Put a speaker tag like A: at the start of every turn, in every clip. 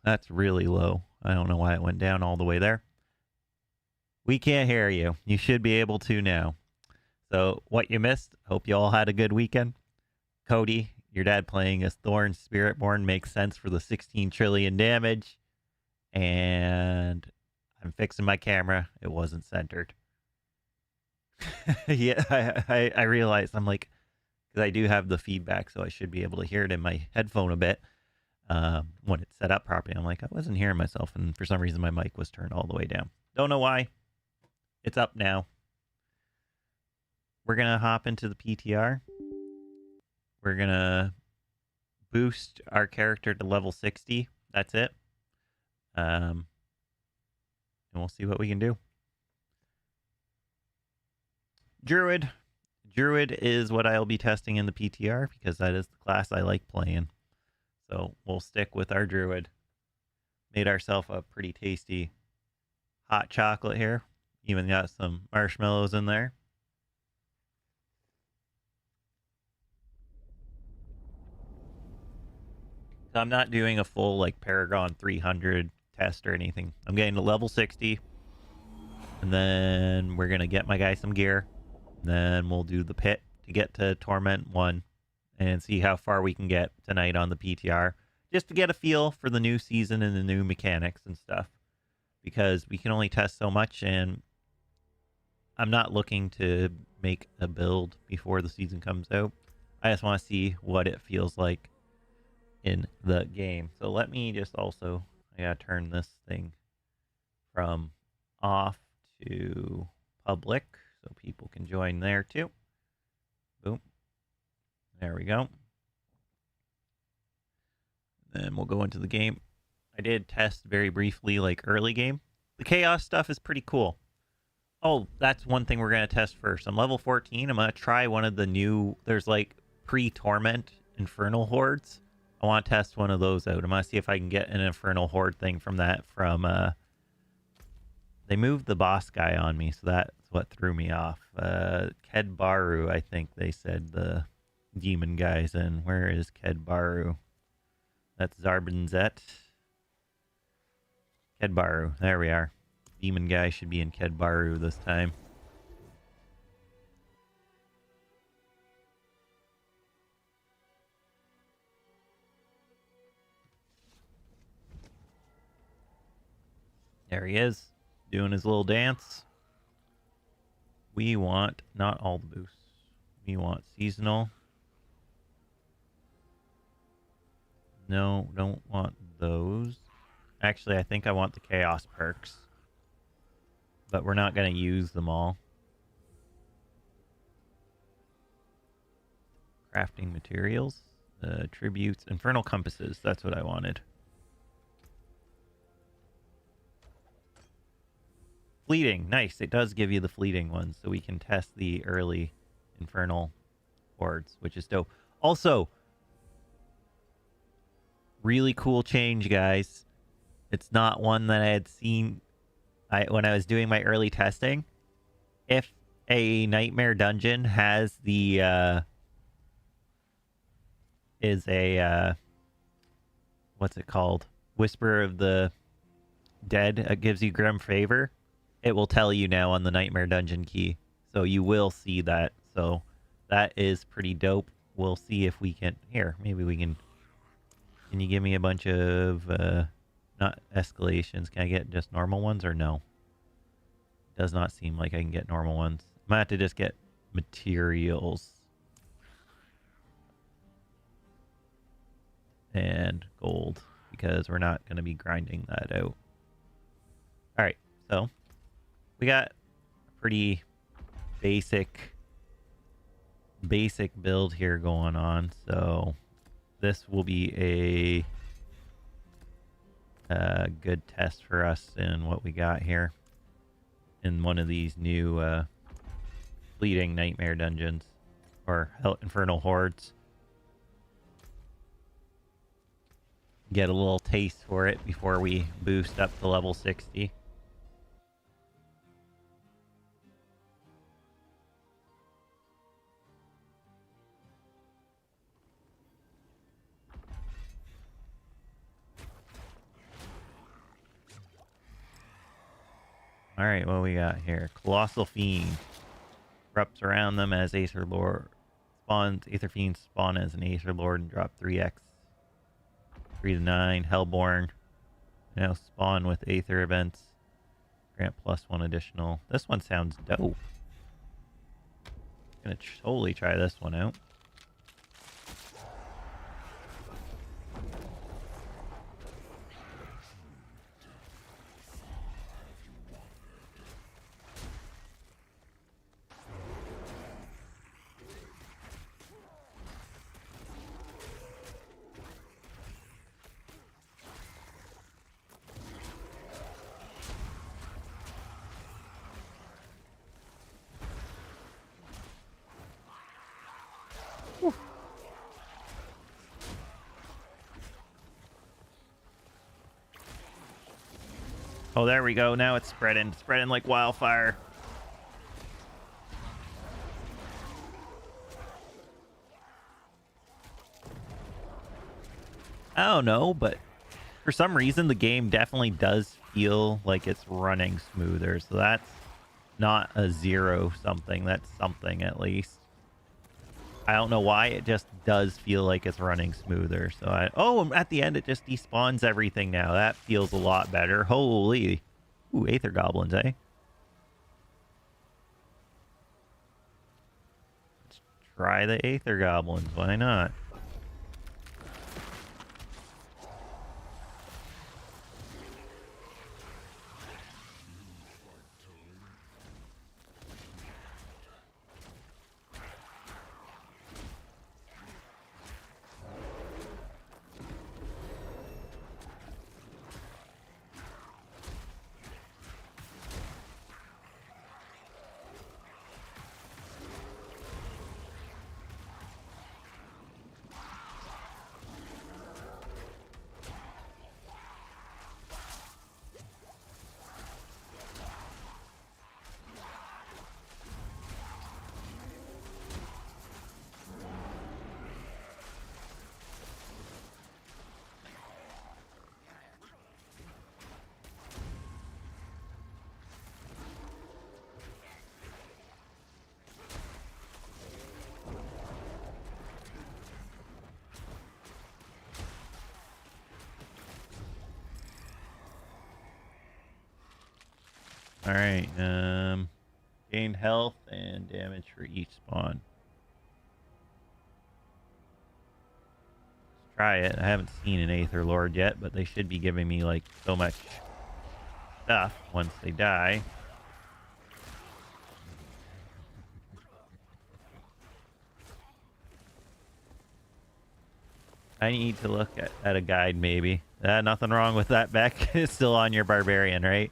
A: That's really low. I don't know why it went down all the way there. We can't hear you. You should be able to now. So, what you missed, hope you all had a good weekend. Cody, your dad playing as Thorn Spiritborn makes sense for the 16 trillion damage. And I'm fixing my camera. It wasn't centered. Yeah, I realized. I'm like, because I do have the feedback, so I should be able to hear it in my headphone a bit when it's set up properly. I'm like, I wasn't hearing myself, and for some reason my mic was turned all the way down. Don't know why. It's up now. We're gonna hop into the PTR. We're gonna boost our character to level 60. That's it. And we'll see what we can do. Druid. Druid is what I'll be testing in the PTR because that is the class I like playing. So we'll stick with our Druid. Made ourselves a pretty tasty hot chocolate here. Even got some marshmallows in there. So I'm not doing a full like Paragon 300 test or anything. I'm getting to level 60. And then we're going to get my guy some gear. Then we'll do the pit to get to Torment 1 and see how far we can get tonight on the PTR. Just to get a feel for the new season and the new mechanics and stuff. Because we can only test so much, and I'm not looking to make a build before the season comes out. I just want to see what it feels like in the game. So let me just also, I gotta turn this thing from off to public so people can join there too. Boom. There we go. Then we'll go into the game. I did test very briefly, like early game. The chaos stuff is pretty cool. Oh, that's one thing we're going to test first. I'm level 14. I'm going to try one of the new, there's like pre-torment infernal hordes. I want to test one of those out. I'm going to see if I can get an infernal horde thing from that from, they moved the boss guy on me, so that's what threw me off. Kedbaru, I think they said the demon guy's in. Where is Kedbaru? That's Zarbinzet. Kedbaru. There we are. Demon guy should be in Kedbaru this time. There he is, doing his little dance. We want not all the boosts. We want seasonal. No, don't want those. Actually, I think I want the chaos perks. But we're not going to use them all. Crafting materials. Tributes. Infernal compasses. That's what I wanted. Fleeting. Nice. It does give you the fleeting ones. So we can test the early infernal hordes, which is dope. Also, really cool change, guys. It's not one that I had seen when I was doing my early testing. If a nightmare dungeon has the what's it called? Whisper of the Dead, it gives you grim favor. It will tell you now on the nightmare dungeon key. So you will see that. So that is pretty dope. We'll see if we can here, maybe we can you give me a bunch of not escalations. Can I get just normal ones or no? Does not seem like I can get normal ones. I might have to just get materials. And gold. Because we're not going to be grinding that out. Alright, so we got a pretty basic build here going on. So this will be a good test for us in what we got here in one of these new fleeting nightmare dungeons or infernal hordes. Get a little taste for it before we boost up to level 60. All right, what we got here? Colossal Fiend. Erupts around them as Aether Lord. Spawns. Aether Fiends spawn as an Aether Lord and drop 3x. 3 to 9. Hellborn. Now spawn with Aether events. Grant +1 additional. This one sounds dope. Gonna totally try this one out. Oh, there we go. Now it's spreading. Spreading like wildfire. I don't know, but for some reason the game definitely does feel like it's running smoother. So that's not a 0 something. That's something at least. I don't know why. It just does feel like it's running smoother. So oh, at the end it just despawns everything now. That feels a lot better. Holy. Ooh, Aether Goblins, eh? Let's try the Aether Goblins. Why not? Alright, gain health and damage for each spawn. Let's try it. I haven't seen an Aether Lord yet, but they should be giving me like so much stuff once they die. I need to look at a guide maybe. Nothing wrong with that, Beck. It's still on your barbarian, right?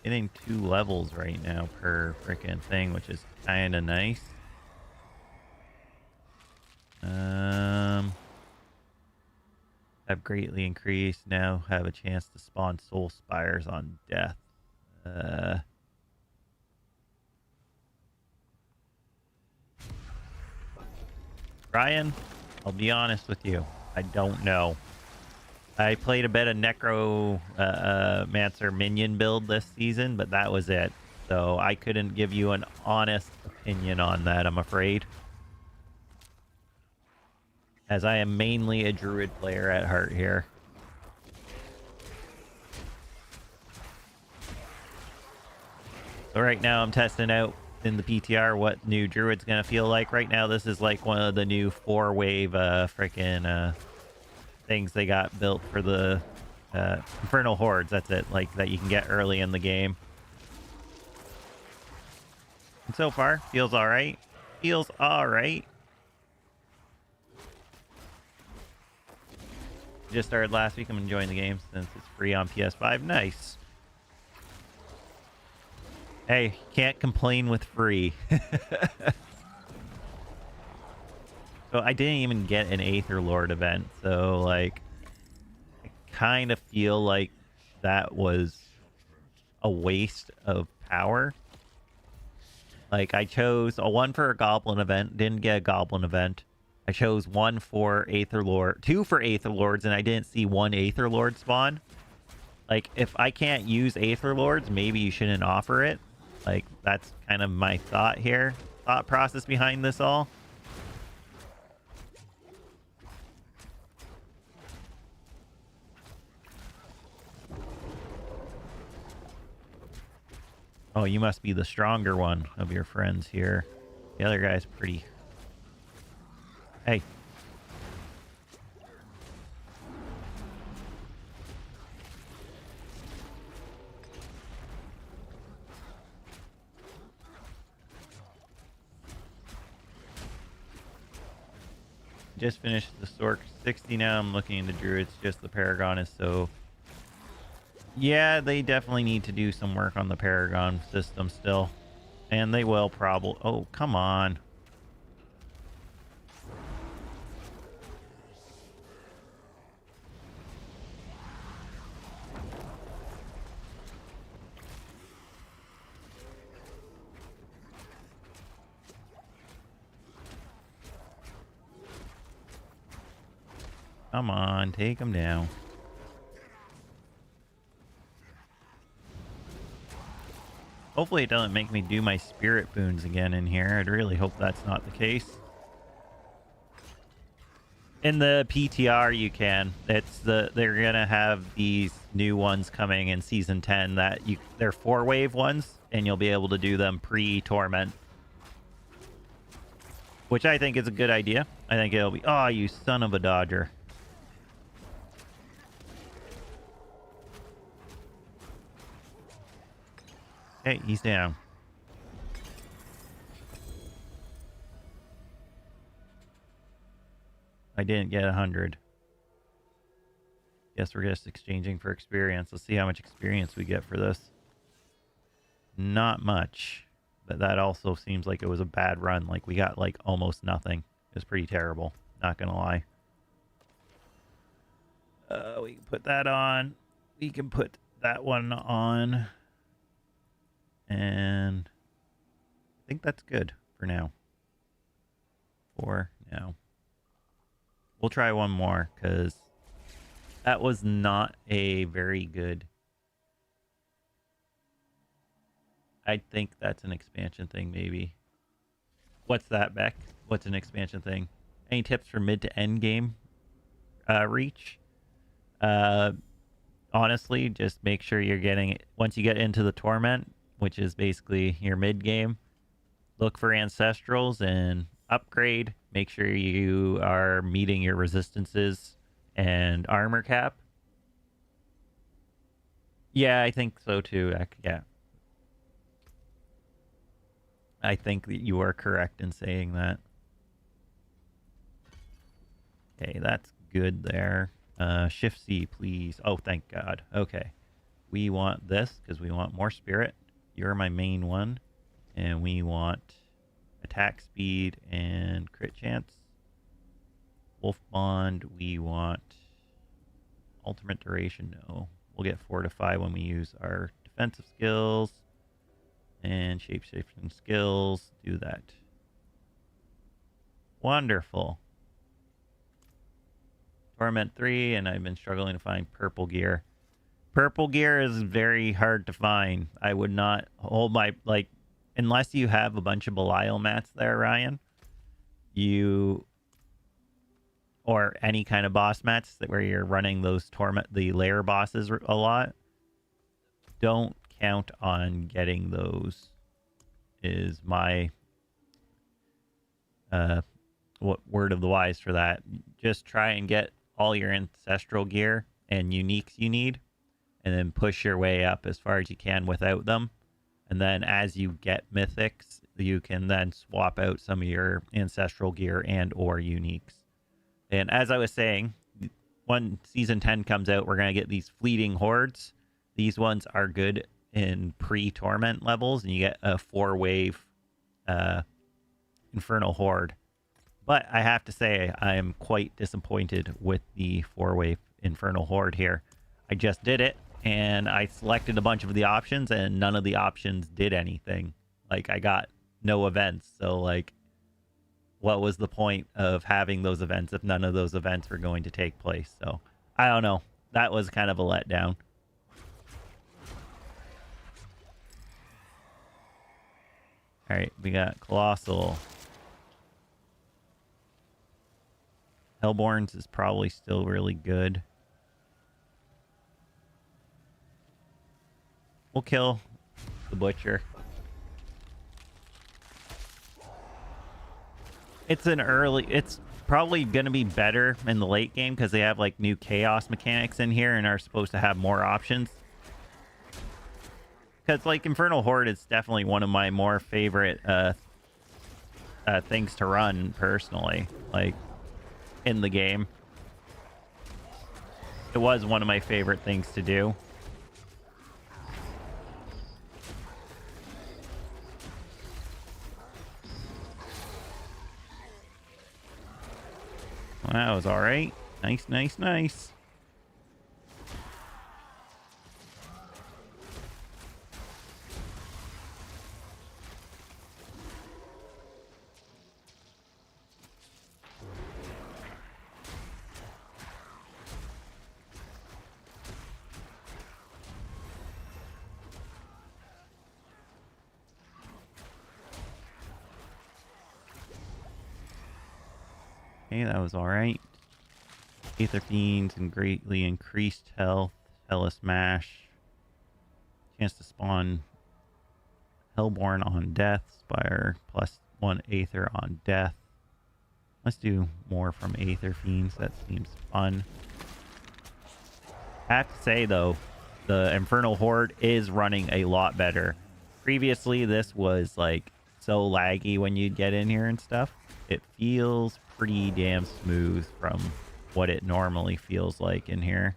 A: Getting 2 levels right now per freaking thing, which is kind of nice. Have greatly increased. Now have a chance to spawn soul spires on death. Ryan, I'll be honest with you. I don't know. I played a bit of Necromancer minion build this season, but that was it. So I couldn't give you an honest opinion on that, I'm afraid. As I am mainly a druid player at heart here. So right now I'm testing out in the PTR what new druid's gonna feel like. Right now this is like one of the new 4-wave freaking things they got built for the Infernal Hordes. That's it, like that you can get early in the game. And so far feels all right. feels alright. Just started last week. I'm enjoying the game since it's free on PS5. Nice. Hey, can't complain with free. So I didn't even get an Aether Lord event. So, like, I kind of feel like that was a waste of power. Like, I chose a one for a Goblin event. Didn't get a Goblin event. I chose one for Aether Lord, two for Aether Lords, and I didn't see one Aether Lord spawn. Like, if I can't use Aether Lords, maybe you shouldn't offer it. Like, that's kind of my thought here. Thought process behind this all. Oh, you must be the stronger one of your friends here. The other guy's pretty... Hey. Just finished the Stork 60 now. I'm looking into Druids. Just the Paragon is so... Yeah, they definitely need to do some work on the Paragon system still. And they will probably... Oh, come on. Come on, take them down. Hopefully it doesn't make me do my spirit boons again in here. I'd really hope that's not the case. In the PTR you can. They're gonna have these new ones coming in season 10 that they're 4-wave ones, and you'll be able to do them pre-torment. Which I think is a good idea. I think it'll be... Oh, you son of a dodger. Hey, he's down. I didn't get 100. Guess we're just exchanging for experience. Let's see how much experience we get for this. Not much. But that also seems like it was a bad run. Like, we got, like, almost nothing. It was pretty terrible. Not gonna lie. We can put that on. We can put that one on. And I think that's good for now. For now. We'll try one more, because that was not a very good... I think that's an expansion thing, maybe. What's that, Beck? What's an expansion thing? Any tips for mid to end game reach? Honestly, just make sure you're getting... Once you get into the Torment, which is basically your mid game, look for Ancestrals and upgrade. Make sure you are meeting your resistances and armor cap. Yeah, I think so too. Yeah. I think that you are correct in saying that. Okay, that's good there. Shift C, please. Oh, thank God. Okay. We want this because we want more spirit. You're my main one. And we want attack speed and crit chance. Wolf Bond, we want ultimate duration. No. We'll get Fortify when we use our defensive skills. And shape-shifting skills. Do that. Wonderful. Torment 3, and I've been struggling to find purple gear. Purple gear is very hard to find. I would not hold my... Like, unless you have a bunch of Belial mats there, Ryan. You... Or any kind of boss mats that where you're running those the lair bosses a lot. Don't count on getting those, is my what word of the wise for that. Just try and get all your ancestral gear and uniques you need, and then push your way up as far as you can without them. And then as you get mythics, you can then swap out some of your ancestral gear and or uniques. And as I was saying, when season 10 comes out, we're going to get these fleeting hordes. These ones are good in pre-torment levels, and you get a 4-wave infernal horde. But I have to say, I am quite disappointed with the 4-wave infernal horde here. I just did it, and I selected a bunch of the options, and none of the options did anything. Like, I got no events. So, like, what was the point of having those events if none of those events were going to take place? So, I don't know. That was kind of a letdown. All right, we got Colossal. Hellborns is probably still really good. We'll kill the Butcher. It's probably going to be better in the late game because they have like new chaos mechanics in here and are supposed to have more options. Because like Infernal Horde is definitely one of my more favorite things to run personally. Like, in the game. It was one of my favorite things to do. Well, that was all right. Nice, nice, nice. Okay, that was alright. Aether Fiends and greatly increased health. Hellas Mash. Chance to spawn Hellborn on death. Spire plus 1 Aether on death. Let's do more from Aether Fiends. That seems fun. I have to say, though, the Infernal Horde is running a lot better. Previously, this was, like, so laggy when you'd get in here and stuff. It feels pretty damn smooth from what it normally feels like in here.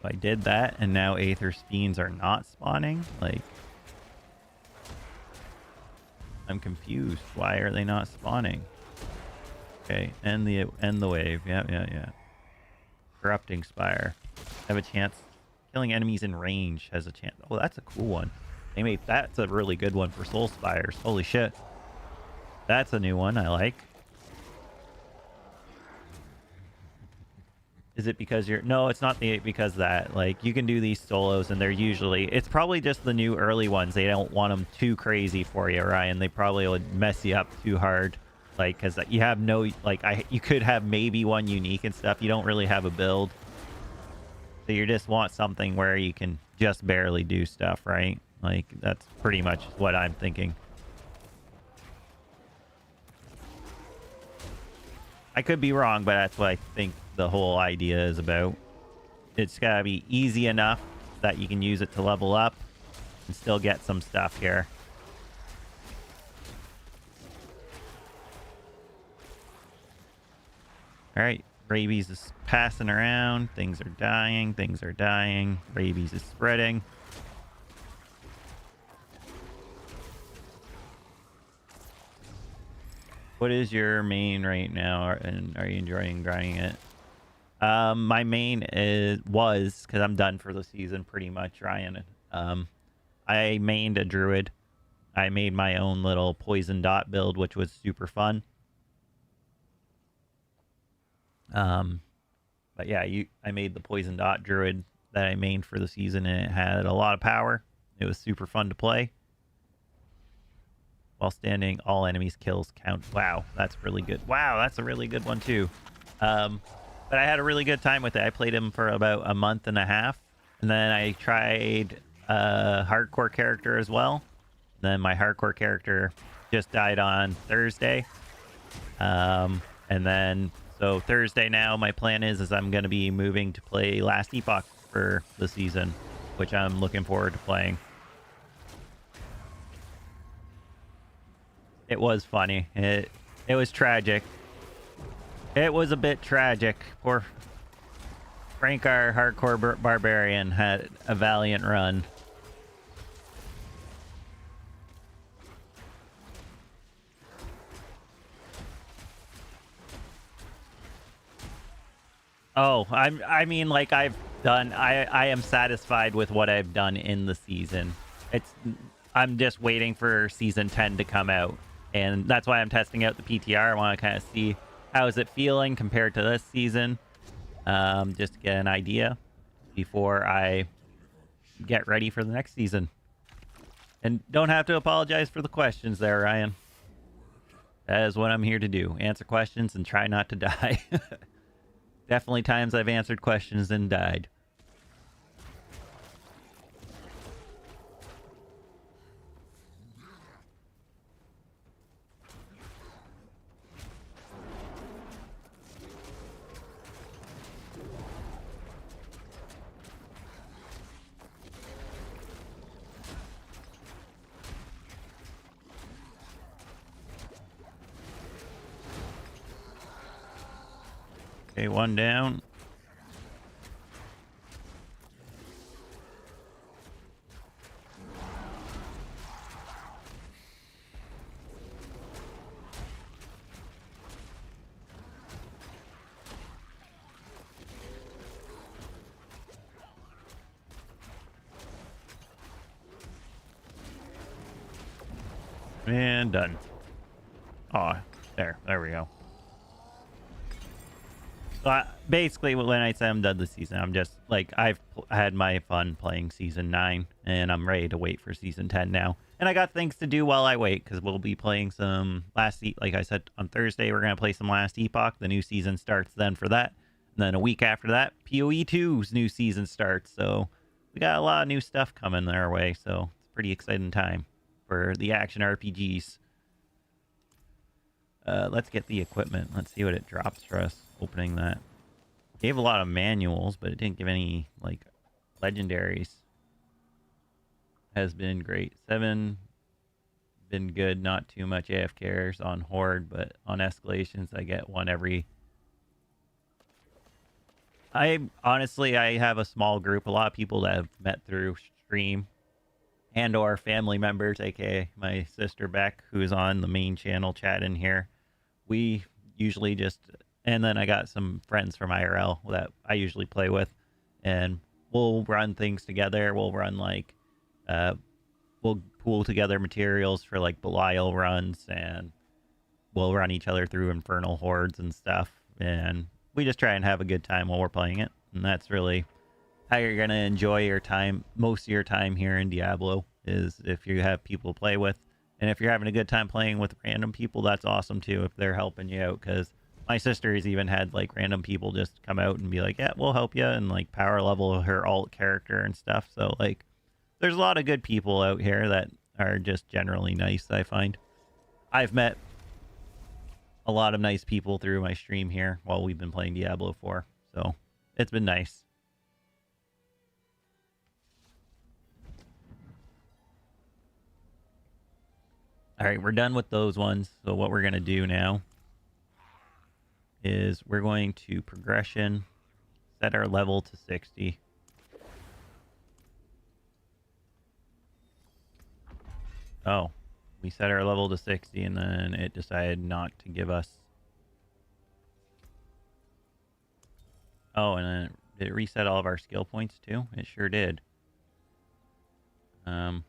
A: I did that, and now Aether Fiends are not spawning. Like, I'm confused. Why are they not spawning? Okay, end the wave. Yeah. Corrupting Spire. Have a chance. Killing enemies in range has a chance. Oh, that's a cool one. That's a really good one for Soul Spires. Holy shit. That's a new one I like. Is it because you're... No, it's not because that. Like, you can do these solos, and they're usually... It's probably just the new early ones. They don't want them too crazy for you, Ryan. They probably would mess you up too hard. Like, because you have no... Like, you could have maybe one unique and stuff. You don't really have a build. So you just want something where you can just barely do stuff, right? Like, that's pretty much what I'm thinking. I could be wrong, but that's what I think the whole idea is about. It's gotta be easy enough that you can use it to level up and still get some stuff here. Alright, rabies is passing around. Things are dying. Rabies is spreading. What is your main right now, and are you enjoying grinding it? My main was, because I'm done for the season pretty much, Ryan. I mained a druid. I made my own little poison dot build, which was super fun. But yeah, I made the poison dot druid that I mained for the season, and it had a lot of power. It was super fun to play. While standing, all enemies' kills count. Wow, that's really good. Wow, that's a really good one too. But I had a really good time with it. I played him for about a month and a half, and then I tried a hardcore character as well. Then my hardcore character just died on Thursday. And then so Thursday now, my plan is I'm going to be moving to play Last Epoch for the season, which I'm looking forward to playing. It was funny. It was tragic. It was a bit tragic. Poor Frank, our hardcore barbarian, had a valiant run. Oh, I mean, like I've done. I am satisfied with what I've done in the season. I'm just waiting for season 10 to come out, and that's why I'm testing out the PTR. I want to kind of see how is it feeling compared to this season, just to get an idea before I get ready for the next season. And don't have to apologize for the questions there, Ryan. That is what I'm here to do. Answer questions and try not to die. Definitely times I've answered questions and died. Okay, one down. And done. Oh, there we go. Basically, when I say I'm done this season, I'm just like I've had my fun playing season 9, and I'm ready to wait for season 10 now. And I got things to do while I wait, because we'll be playing some like I said on Thursday, we're gonna play some Last Epoch. The new season starts then for that. And then a week after that, PoE 2's new season starts. So we got a lot of new stuff coming our way. So it's a pretty exciting time for the action RPGs. Let's get the equipment. Let's see what it drops for us opening that. Gave a lot of manuals, but it didn't give any like legendaries. Has been great. 7 been good. Not too much AFKers on Horde, but on escalations I get one every. I have a small group. A lot of people that have met through stream and or family members, aka my sister Beck, who's on the main channel chatting here. We usually just, and then I got some friends from IRL that I usually play with, and we'll run things together. We'll run like, we'll pool together materials for like Belial runs, and we'll run each other through Infernal Hordes and stuff. And we just try and have a good time while we're playing it. And that's really how you're going to enjoy your time, most of your time here in Diablo, is if you have people to play with. And if you're having a good time playing with random people, that's awesome too, if they're helping you out. Because my sister has even had like random people just come out and be like, yeah, we'll help you, and like power level her alt character and stuff. So like there's a lot of good people out here that are just generally nice, I find. I've met a lot of nice people through my stream here while we've been playing Diablo 4. So it's been nice. All right, we're done with those ones. So what we're going to do now is we're going to progression, set our level to 60. Oh, we set our level to 60 and then it decided not to give us. Oh, and then did it reset all of our skill points too? It sure did. No,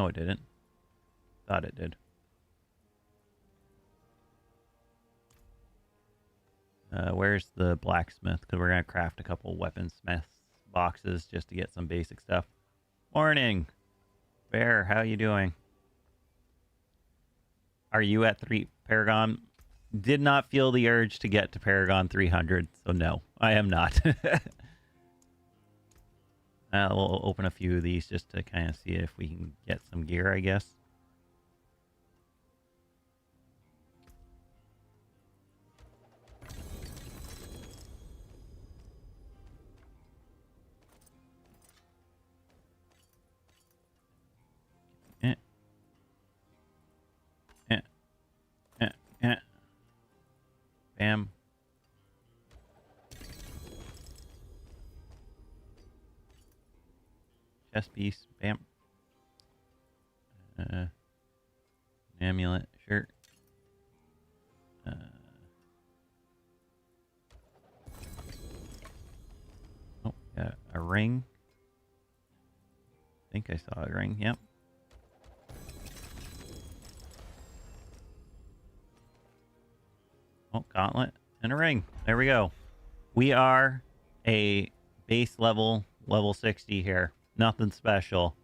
A: it didn't. Thought it did. Where's the blacksmith? Because we're going to craft a couple weaponsmith boxes just to get some basic stuff. Morning, Bear. How you doing? Are you at 3 Paragon? Did not feel the urge to get to Paragon 300, so no, I am not. We'll open a few of these just to kind of see if we can get some gear, I guess. Eh. Eh. Eh. Eh. Bam. Chest piece. Bam. Amulet. Shirt. Oh, yeah, a ring. I think I saw a ring. Yep. Oh, gauntlet and a ring. There we go. We are a base level 60 here. Nothing special.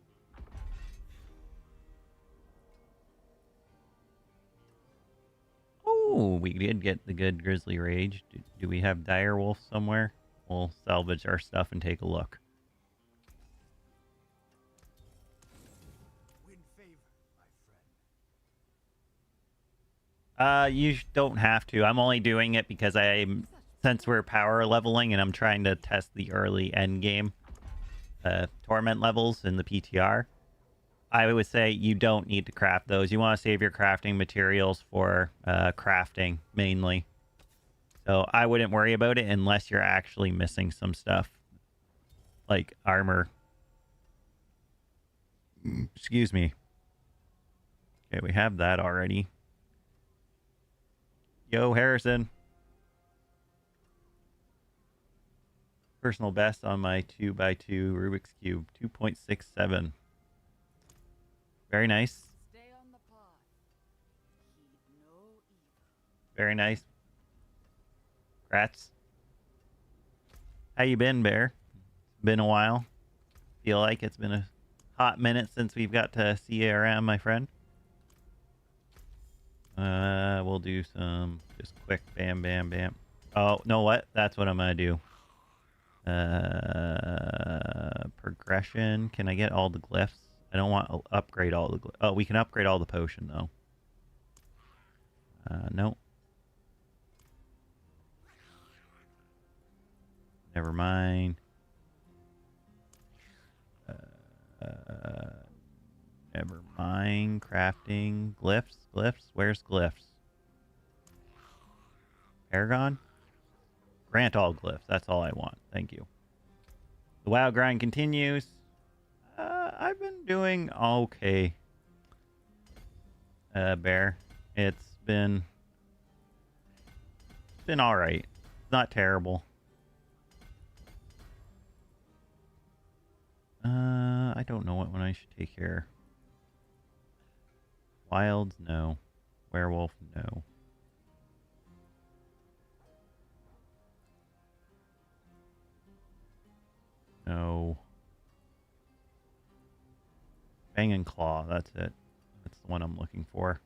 A: Oh, we did get the good Grizzly Rage. Do we have Dire Wolf somewhere? We'll salvage our stuff and take a look.
B: Win favor, my friend.
A: You don't have to. I'm only doing it because since we're power leveling and I'm trying to test the early end game torment levels in the PTR. I would say you don't need to craft those. You want to save your crafting materials for crafting mainly. So I wouldn't worry about it unless you're actually missing some stuff like armor. Excuse me. Okay, we have that already. Yo, Harrison. Personal best on my 2x2 Rubik's Cube, 2.67. Very nice.
B: Stay on the path. Heed no evil.
A: Very nice. Rats. How you been, Bear? Been a while. Feel like it's been a hot minute since we've got to see you around, my friend. We'll do some just quick bam, bam, bam. Oh, know what? That's what I'm gonna do. Progression. Can I get all the glyphs? I don't want to upgrade all the glyphs. Oh, we can upgrade all the potion, though. Nope. Never mind. Never mind. Crafting. Glyphs. Glyphs. Where's glyphs? Paragon? Grant all glyphs. That's all I want. Thank you. The WoW grind continues. I've been doing okay. Bear. It's been all right. It's not terrible. I don't know what one I should take here. Wilds, no. Werewolf, no. No. Fang and Claw, that's it. That's the one I'm looking for.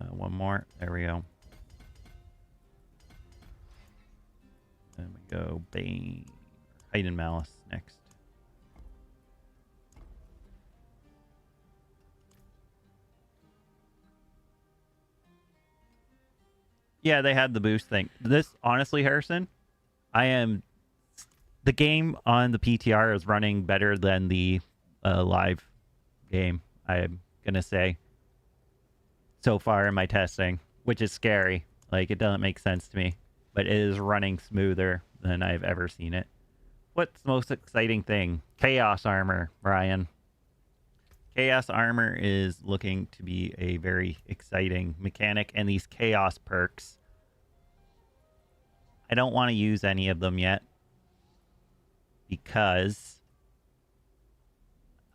A: One more. There we go. Then we go Bane. Hidden Malice next. Yeah, they had the boost thing. This, honestly, Harrison, the game on the PTR is running better than the live game, I'm going to say, so far in my testing, which is scary. Like, it doesn't make sense to me, but it is running smoother than I've ever seen it. What's the most exciting thing? Chaos Armor, Ryan. Chaos Armor is looking to be a very exciting mechanic, and these Chaos perks, I don't want to use any of them yet because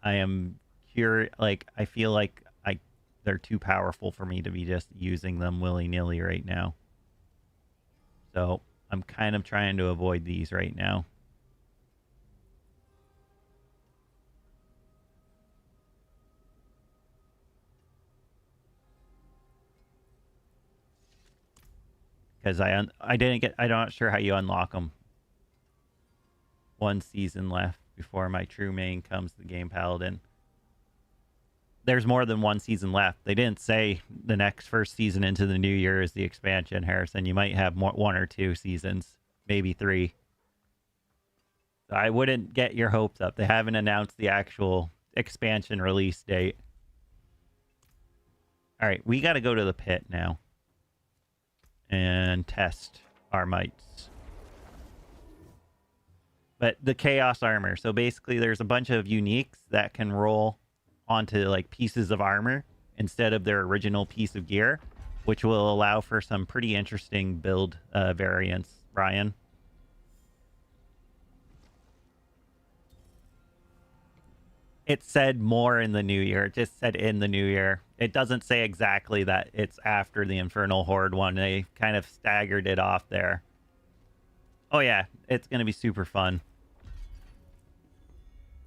A: I am pure, like, I feel like they're too powerful for me to be just using them willy-nilly right now. So I'm kind of trying to avoid these right now. Because I didn't get, I'm not sure how you unlock them. One season left before my true main comes to the game Paladin. There's more than one season left. They didn't say the next first season into the new year is the expansion, Harrison. You might have one or two seasons, maybe 3. So I wouldn't get your hopes up. They haven't announced the actual expansion release date. All right, we got to go to the pit now and test our mites. But the chaos armor. So basically there's a bunch of uniques that can roll onto like pieces of armor instead of their original piece of gear, which will allow for some pretty interesting build variants, Ryan. It said more in the new year. It just said in the new year. It doesn't say exactly that it's after the Infernal Horde one. They kind of staggered it off there. Oh yeah, it's going to be super fun.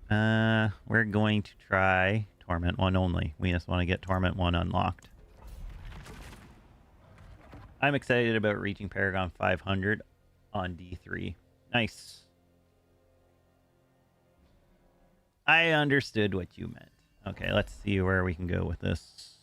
A: We're going to try Torment 1 only. We just want to get Torment 1 unlocked. I'm excited about reaching Paragon 500 on D3. Nice. I understood what you meant. Okay, let's see where we can go with this.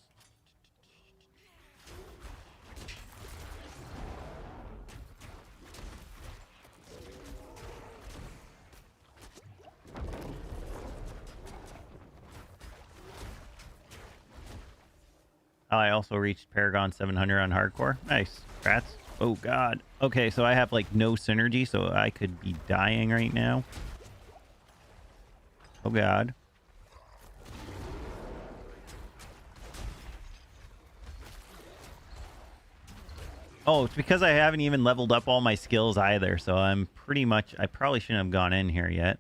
A: I also reached Paragon 700 on hardcore. Nice. Congrats. Oh, God. Okay, so I have, like, no synergy, so I could be dying right now. Oh, God. Oh, it's because I haven't even leveled up all my skills either, so I'm pretty much... I probably shouldn't have gone in here yet.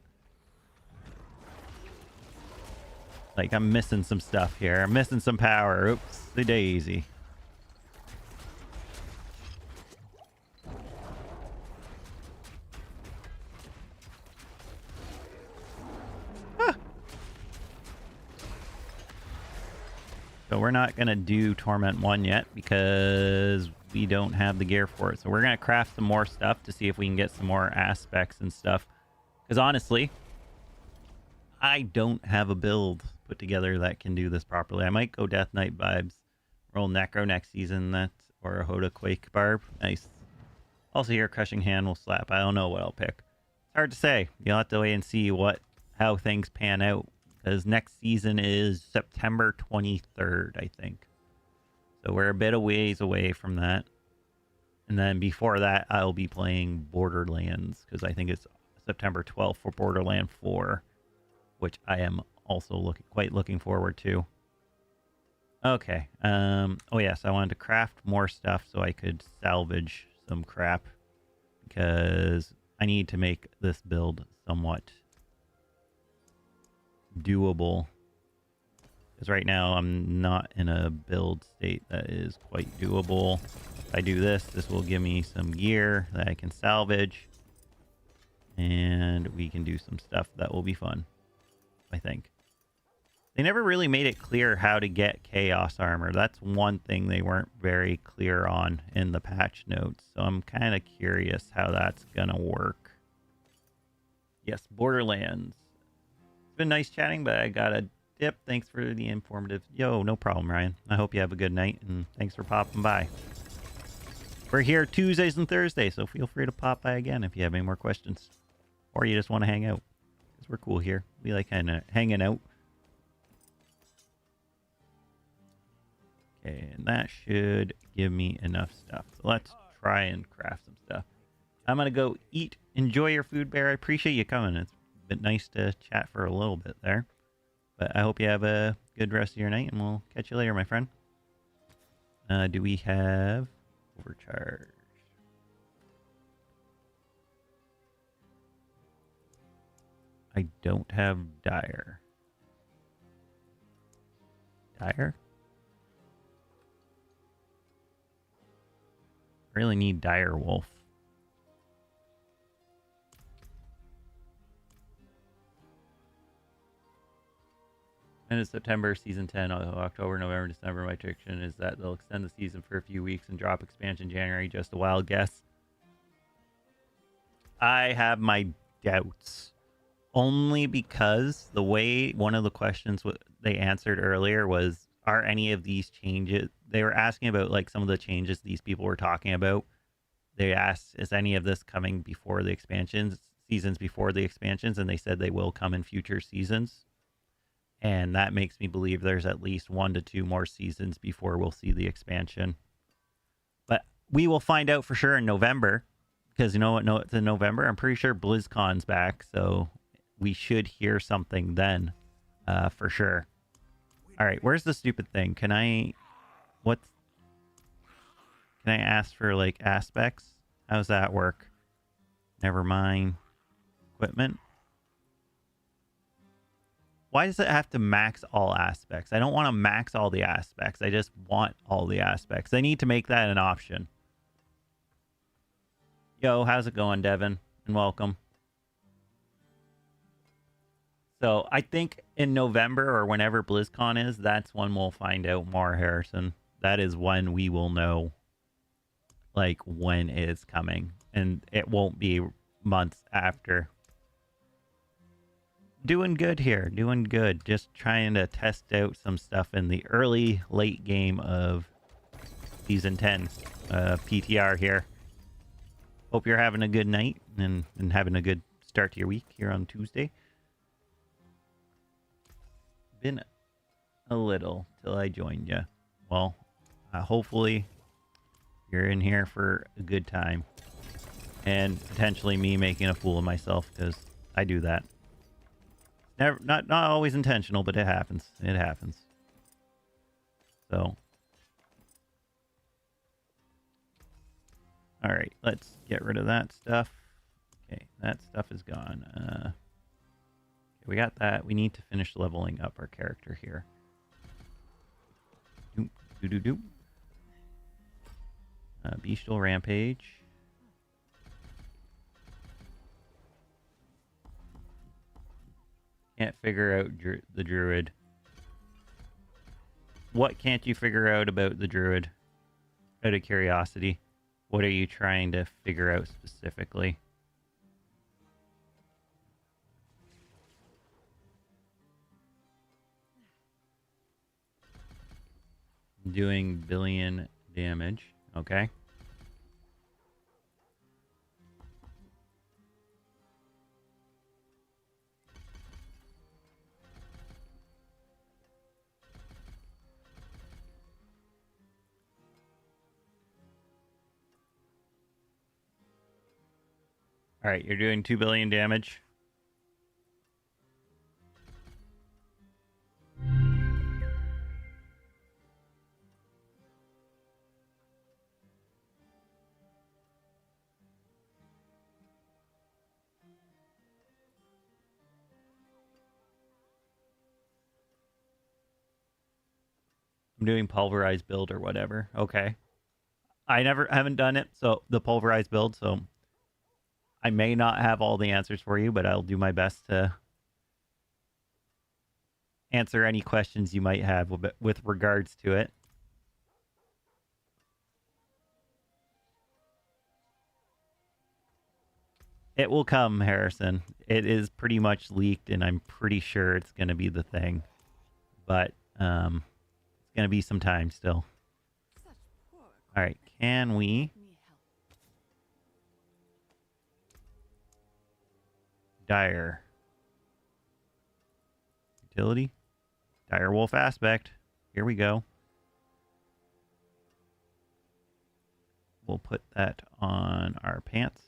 A: Like, I'm missing some stuff here. I'm missing some power. Oops, the daisy. Ah. So we're not going to do Torment 1 yet because we don't have the gear for it. So we're going to craft some more stuff to see if we can get some more aspects and stuff. Because honestly, I don't have a build put together that can do this properly. I might go Death Knight vibes, roll Necro next season, or a Hoda Quake Barb. Nice. Also here, Crushing Hand will slap. I don't know what I'll pick. It's hard to say. You'll have to wait and see how things pan out. Because next season is September 23rd, I think. So we're a bit of ways away from that. And then before that, I'll be playing Borderlands. Because I think it's September 12th for Borderlands 4. Which I am also quite looking forward to. Okay. Oh yes, I wanted to craft more stuff so I could salvage some crap. Because I need to make this build somewhat doable. Because right now I'm not in a build state that is quite doable. If I do this, this will give me some gear that I can salvage. And we can do some stuff that will be fun, I think. They never really made it clear how to get Chaos Armor. That's one thing they weren't very clear on in the patch notes. So I'm kind of curious how that's going to work. Yes, Borderlands. It's been nice chatting, but I got to dip. Thanks for the informative. Yo, no problem, Ryan. I hope you have a good night, and thanks for popping by. We're here Tuesdays and Thursdays, so feel free to pop by again if you have any more questions. Or you just want to hang out. Because we're cool here. We like hanging out. Okay, and that should give me enough stuff. So let's try and craft some stuff. I'm going to go eat. Enjoy your food, Bear. I appreciate you coming. It's been nice to chat for a little bit there. But I hope you have a good rest of your night, and we'll catch you later, my friend. Do we have overcharge? I don't have dire. Dire? Really need Dire Wolf. End of September, Season 10, October, November, December. My prediction is that they'll extend the season for a few weeks and drop expansion January. Just a wild guess. I have my doubts. Only because the way one of the questions they answered earlier was, are any of these changes... They were asking about like some of the changes these people were talking about. They asked, is any of this coming before the expansions, seasons before the expansions? And they said they will come in future seasons. And that makes me believe there's at least 1 to 2 more seasons before we'll see the expansion. But we will find out for sure in November. Because you know what? No, it's in November. I'm pretty sure BlizzCon's back. So we should hear something then. For sure. All right. Where's the stupid thing? Can I... What's... Can I ask for, like, aspects? How's that work? Never mind. Equipment. Why does it have to max all aspects? I don't want to max all the aspects. I just want all the aspects. They need to make that an option. Yo, how's it going, Devin? And welcome. So I think in November or whenever BlizzCon is, that's when we'll find out more, Harrison. That is when we will know, like, when it is coming. And it won't be months after. Doing good here. Doing good. Just trying to test out some stuff in the late game of Season 10. PTR here. Hope you're having a good night and having a good start to your week here on Tuesday. Been a little till I joined you. Well, hopefully you're in here for a good time. And potentially me making a fool of myself, because I do that. Never, not always intentional, but it happens. It happens. So. Alright, let's get rid of that stuff. Okay, that stuff is gone. Okay, we got that. We need to finish leveling up our character here. Bestial Rampage. Can't figure out the druid. What can't you figure out about the druid? Out of curiosity. What are you trying to figure out specifically? Doing billion damage. Okay. All right, you're doing 2 billion damage. I'm doing pulverized build or whatever. Okay. I haven't done it, so the pulverized build, so I may not have all the answers for you, but I'll do my best to answer any questions you might have with regards to it. It will come, Harrison. It is pretty much leaked, and I'm pretty sure it's going to be the thing. But it's going to be some time still. All right, can we... Dire. Utility. Dire Wolf aspect. Here we go. We'll put that on our pants.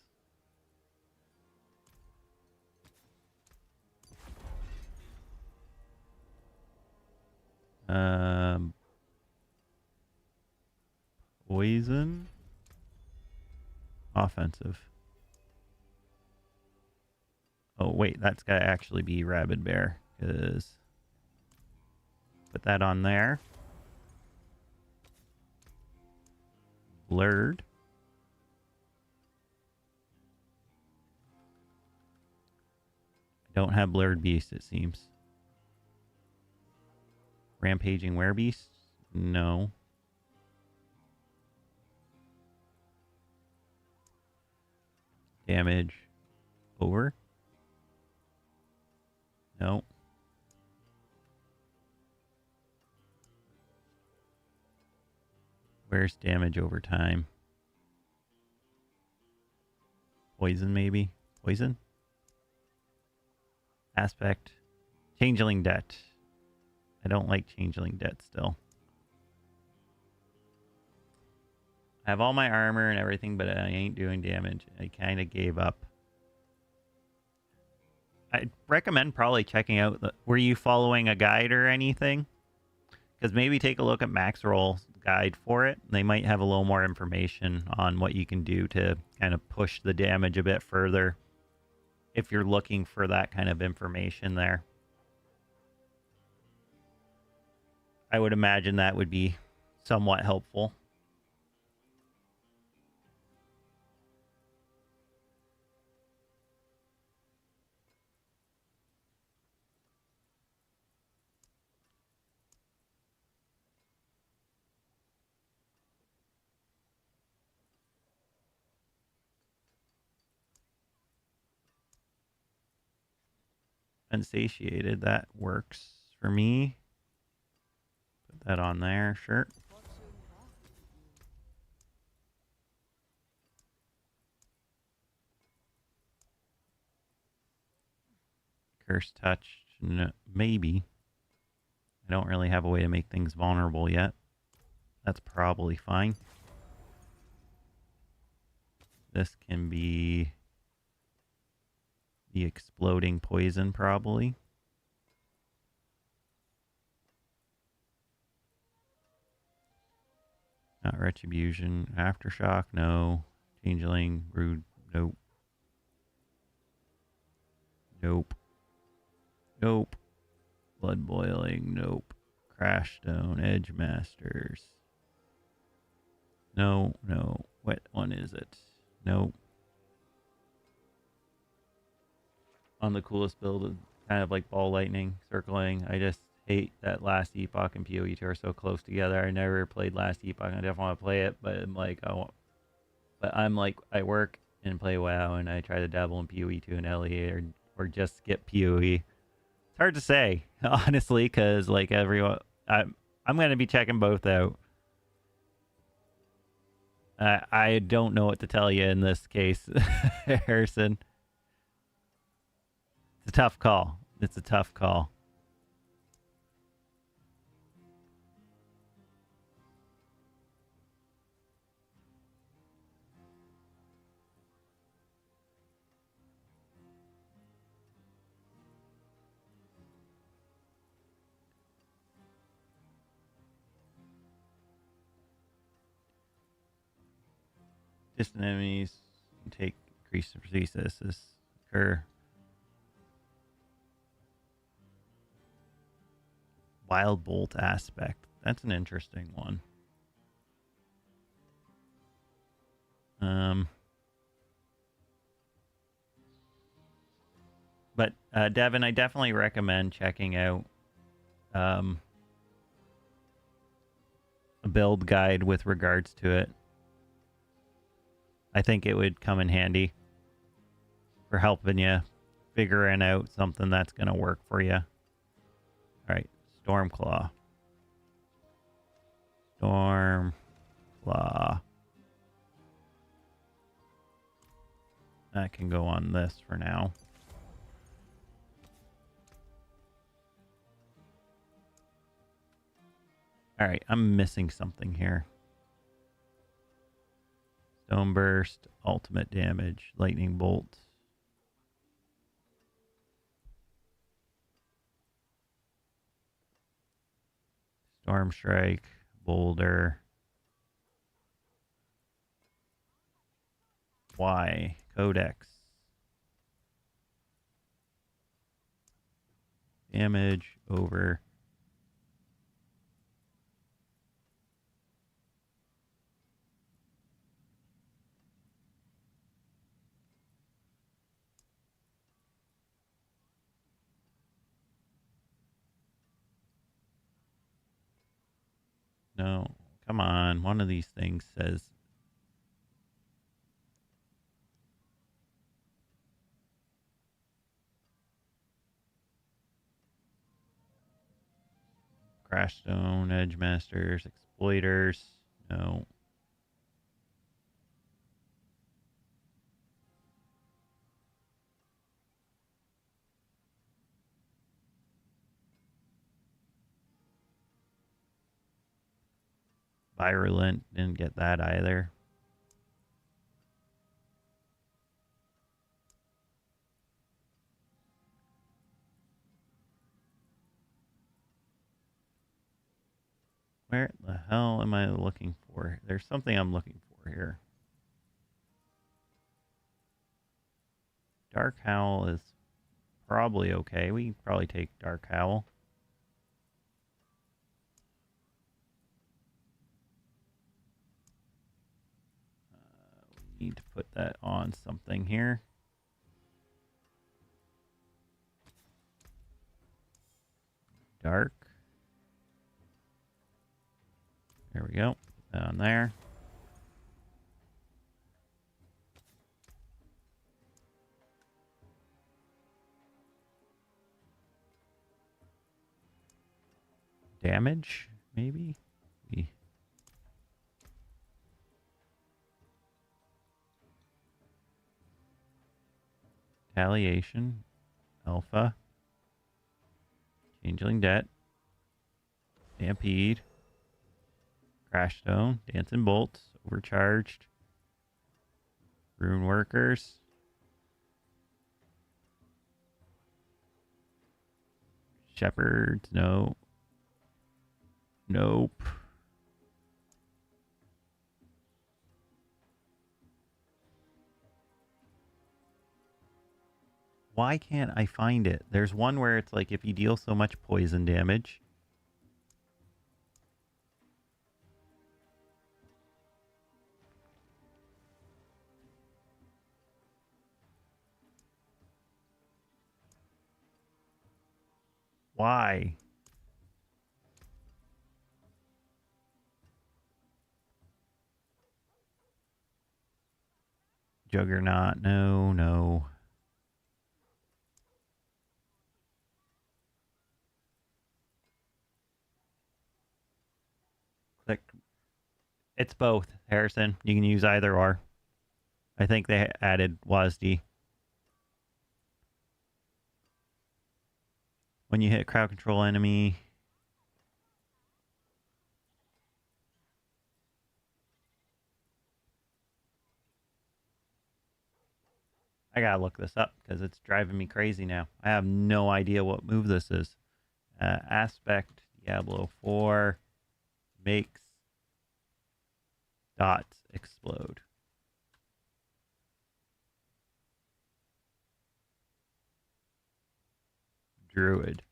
A: Poison. Offensive. Oh, wait, that's got to actually be Rabid Bear, because Put that on there. Blurred. I don't have blurred beast, it seems. Rampaging werebeast? No. Damage over? No. Where's damage over time? Poison, maybe? Poison? Aspect. Changeling debt. I don't like changeling debt still. I have all my armor and everything, but I ain't doing damage. I kind of gave up. I'd recommend probably checking out were you following a guide or anything? Because maybe take a look at Max Roll's guide for it. They might have a little more information on what you can do to kind of push the damage a bit further if you're looking for that kind of information there. I would imagine that would be somewhat helpful. Unsatiated, that works for me. Put that on there, sure. Curse touch, no, maybe. I don't really have a way to make things vulnerable yet. That's probably fine. This can be the exploding poison, probably. Not retribution. Aftershock, no. Changeling, rude, nope. Nope. Nope. Blood boiling, nope. Crash stone, edge masters. No, no. What one is it? Nope. On the coolest build, kind of like ball lightning, circling. I just hate that last epoch and PoE2 are so close together. I never played last epoch. I definitely want to play it, but I'm like I work and play WoW, and I try to dabble in PoE2 and LEA, or just skip PoE. It's hard to say, honestly, because like everyone, I'm gonna be checking both out. I don't know what to tell you in this case, Harrison. It's a tough call. It's a tough call. Distant enemies take increased prosthesis. This occur. Wild bolt aspect. That's an interesting one. But Devin, I definitely recommend checking out a build guide with regards to it. I think it would come in handy for helping you figuring out something that's going to work for you. All right, Stormclaw. Stormclaw. That can go on this for now. All right, I'm missing something here. Stone Burst, ultimate damage, lightning bolt. Storm Strike, Boulder. Y, Codex. Damage over. No. Come on. One of these things says... Crashstone, Edge Masters, Exploiters. No. Virulent, didn't get that either. Where the hell am I looking for? There's something I'm looking for here. Dark Howl is probably okay. We can probably take Dark Howl. We need to put that on something here. Dark. There we go. Put that on there. Damage, maybe? Retaliation. Alpha. Changeling Debt. Stampede. Crashstone. Dancing Bolts. Overcharged. Rune Workers. Shepherds. No. Nope. Why can't I find it? There's one where it's like if you deal so much poison damage. Why? Juggernaut. No, no. Click. It's both, Harrison. You can use either or. I think they added WASD. When you hit crowd control enemy. I gotta look this up because it's driving me crazy now. I have no idea what move this is. Aspect Diablo 4 makes dots explode. Druid.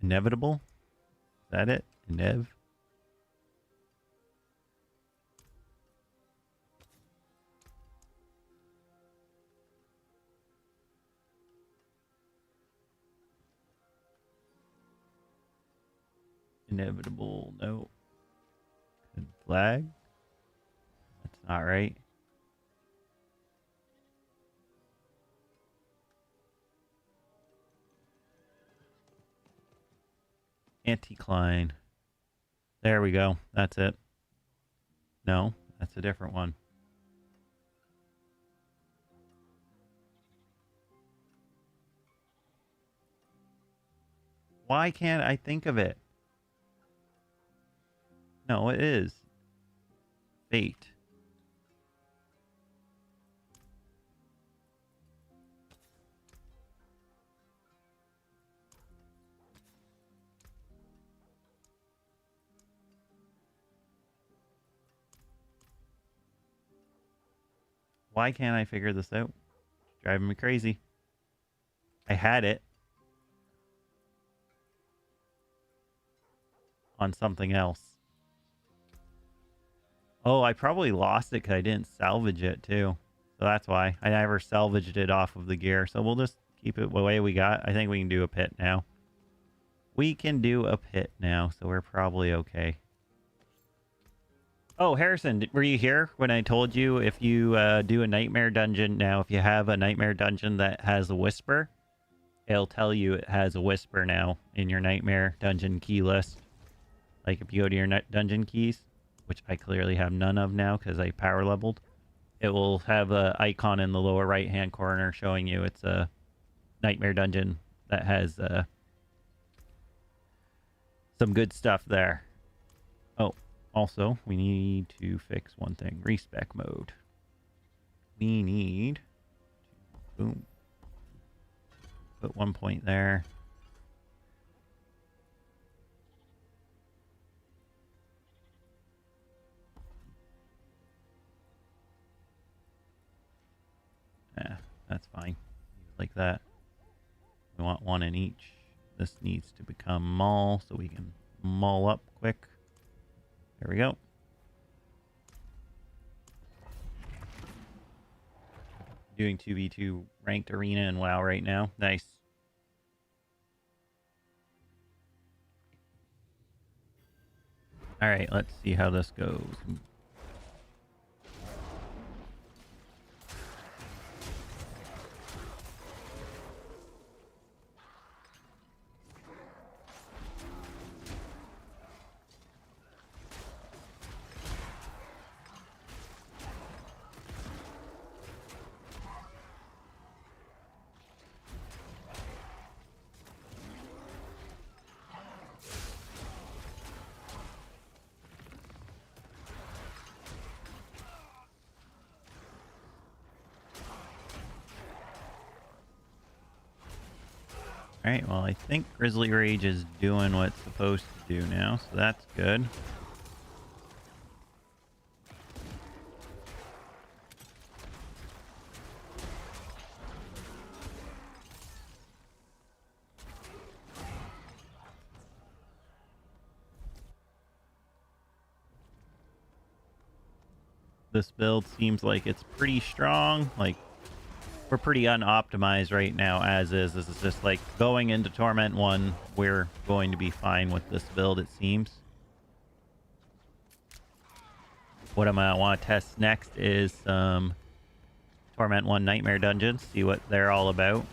A: Inevitable? Is that it? Inev? Inevitable, no. Good flag? That's not right. Anticline. There we go. That's it. No, that's a different one. Why can't I think of it? No, it is. Fate. Why can't I figure this out? It's driving me crazy. I had it. on something else. Oh, I probably lost it because I didn't salvage it too. So that's why. I never salvaged it off of the gear. So we'll just keep it the way we got. I think we can do a pit now. We can do a pit now, so we're probably okay. Oh, Harrison, were you here when I told you if you do a nightmare dungeon now, if you have a nightmare dungeon that has a whisper, it'll tell you it has a whisper now in your nightmare dungeon key list. Like if you go to your dungeon keys, which I clearly have none of now because I power leveled, it will have an icon in the lower right-hand corner showing you it's a nightmare dungeon that has some good stuff there. Oh, also, we need to fix one thing. Respec mode. We need to, boom, put 1 point there. Yeah, that's fine. Like that. We want one in each. This needs to become mall so we can mall up quick. There we go. Doing 2v2 ranked arena in WoW right now. Nice. Alright, let's see how this goes. Alright, well, I think Grizzly Rage is doing what it's supposed to do now, so that's good. This build seems like it's pretty strong. Like, we're pretty unoptimized right now as is. This is just like going into Torment 1, we're going to be fine with this build, it seems. What I'm going to want to test next is Torment 1 Nightmare Dungeons, see what they're all about.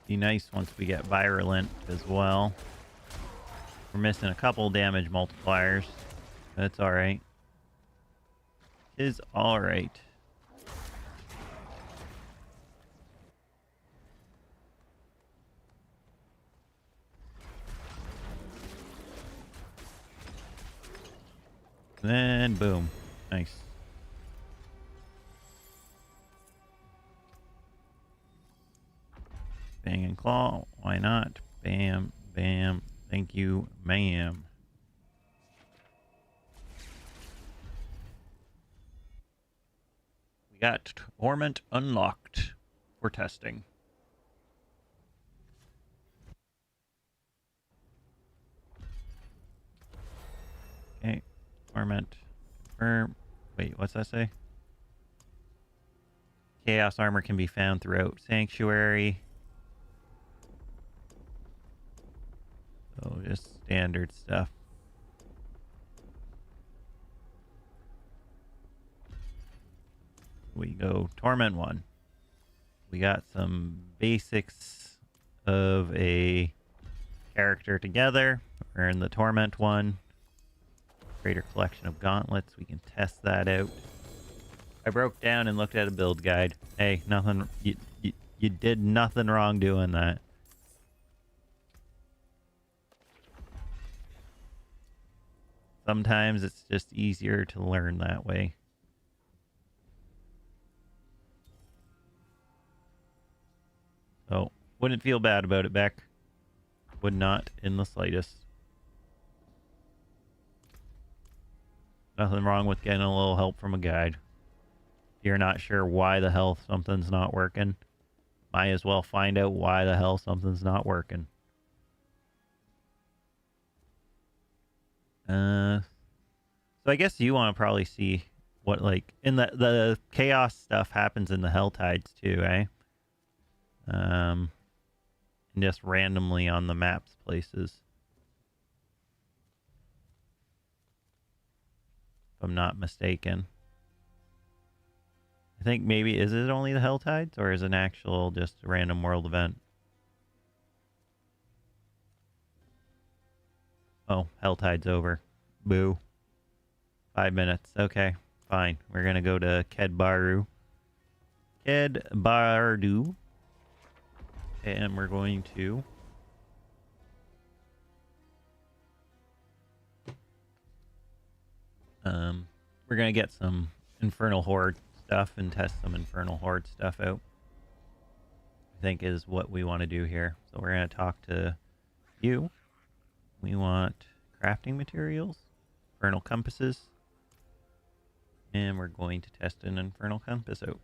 A: Be nice once we get Virulent as well. We're missing a couple damage multipliers. That's alright. Is alright. Then boom. Nice. Bang and claw. Why not? Bam, bam. Thank you, ma'am. We got Torment unlocked for testing. Okay. Torment. Confirm. Wait, what's that say? Chaos armor can be found throughout Sanctuary. So just standard stuff. We go Torment 1. We got some basics of a character together. We're in the Torment one. Greater collection of gauntlets. We can test that out. I broke down and looked at a build guide. Hey, nothing. You did nothing wrong doing that. Sometimes it's just easier to learn that way. So, wouldn't feel bad about it, Beck. Would not in the slightest. Nothing wrong with getting a little help from a guide. If you're not sure why the hell something's not working, might as well find out why the hell something's not working. So I guess you want to probably see what, like, in the chaos stuff happens in the Hell Tides too, eh? And just randomly on the maps places. If I'm not mistaken. I think maybe, is it only the Hell Tides, or is it an actual just a random world event? Oh, Hell Tide's over. Boo. 5 minutes. Okay, fine. We're gonna go to Kedbaru. Kedbardu. And we're going to... we're gonna get some Infernal Horde stuff and test some Infernal Horde stuff out. I think is what we want to do here. So we're gonna talk to you. We want crafting materials, Infernal Compasses, and we're going to test an Infernal Compass out.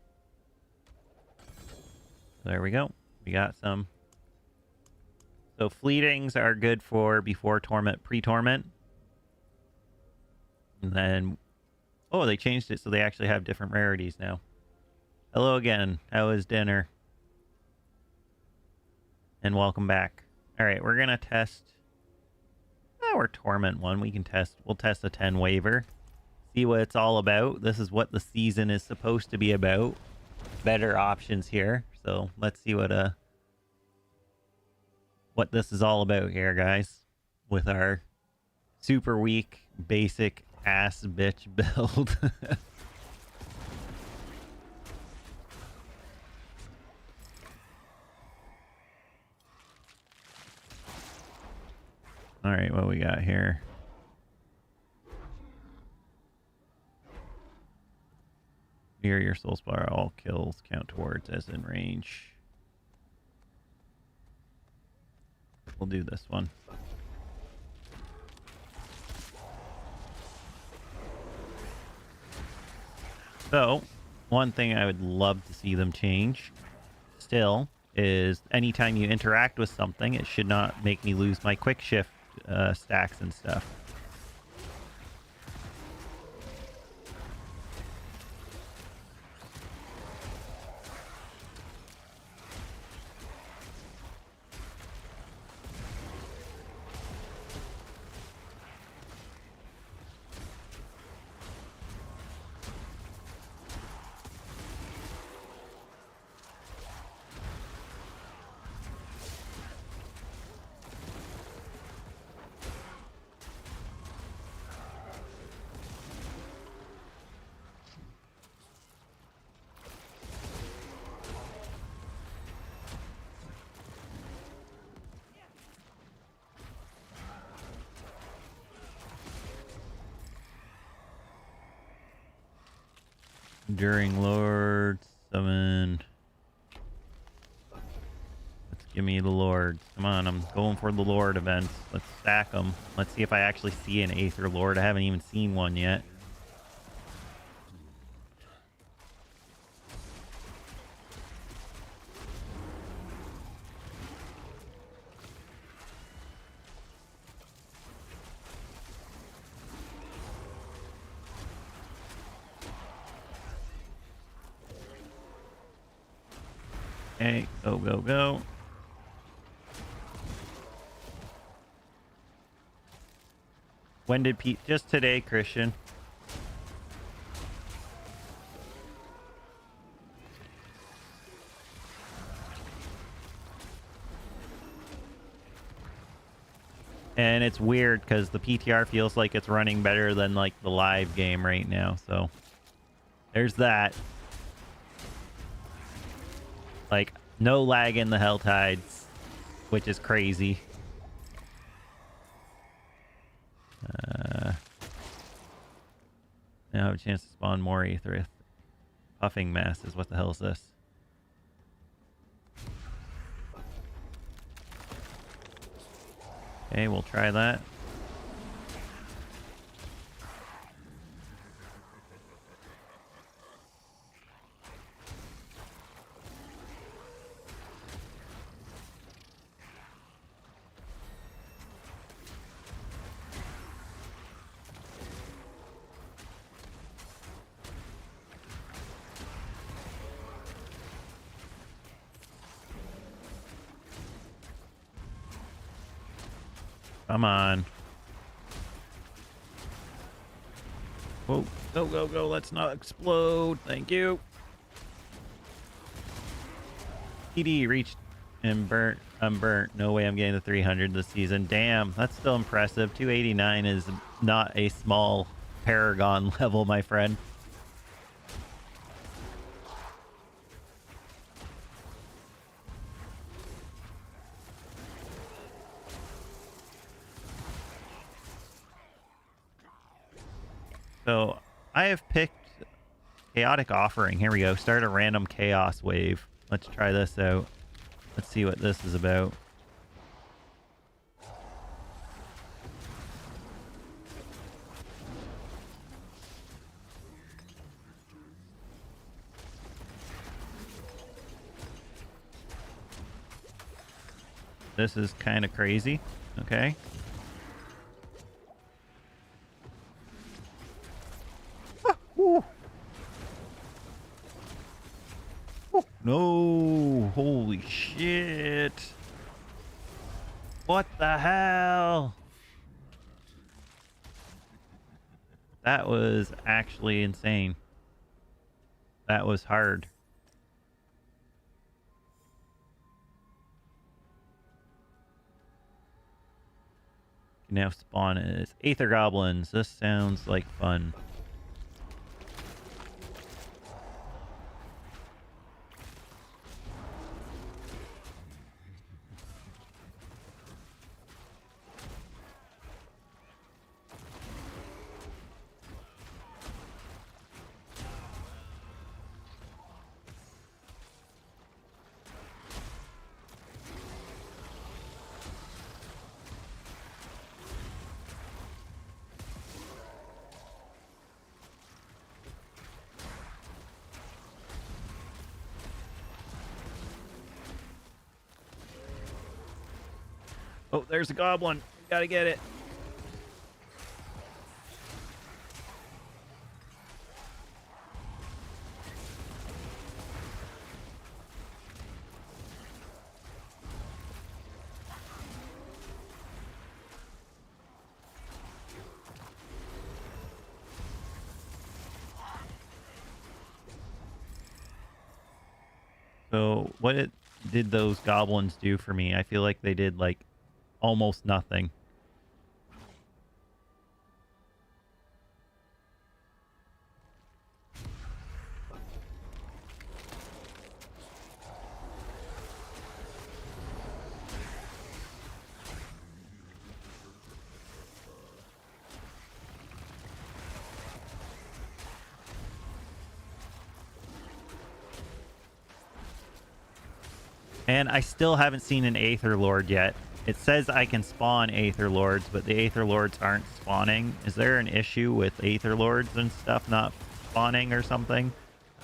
A: There we go. We got some. So fleetings are good for before Torment, pre-Torment. And then, oh, they changed it so they actually have different rarities now. Hello again. How was dinner? And welcome back. All right, we're gonna test our Torment one. We can test. We'll test a 10 waiver. See what it's all about. This is what the season is supposed to be about. Better options here. So let's see what this is all about here, guys. With our super weak, basic ass bitch build. All right, what we got here? Here, your soul spar, all kills count towards as in range. We'll do this one. So, one thing I would love to see them change still is anytime you interact with something, it should not make me lose my quick shift stacks and stuff. During Lord Summon. Let's give me the Lords. Come on, I'm going for the Lord events. Let's stack them. Let's see if I actually see an Aether Lord. I haven't even seen one yet. Okay, go, go, go. When did Pete? Just today, Christian. And it's weird because the PTR feels like it's running better than like the live game right now. So there's that. Like no lag in the Hell Tides, which is crazy. Now I have a chance to spawn more Aetherith. Puffing masses. What the hell is this? Okay, we'll try that. Come on. Whoa. Go, go, go. Let's not explode. Thank you. PD reached and burnt. I'm burnt. No way I'm getting the 300 this season. Damn, that's still impressive. 289 is not a small Paragon level, my friend. So I have picked Chaotic Offering. Here we go. Start a random chaos wave. Let's try this out. Let's see what this is about. This is kind of crazy. Okay. No, holy shit. What the hell? That was actually insane. That was hard. Now spawn is Aether Goblins. This sounds like fun. Oh, there's a goblin. We gotta get it. So did those goblins do for me? I feel like they did like almost nothing. And I still haven't seen an Aether Lord yet. It says I can spawn Aether Lords, but the Aether Lords aren't spawning. Is there an issue with Aether Lords and stuff not spawning or something?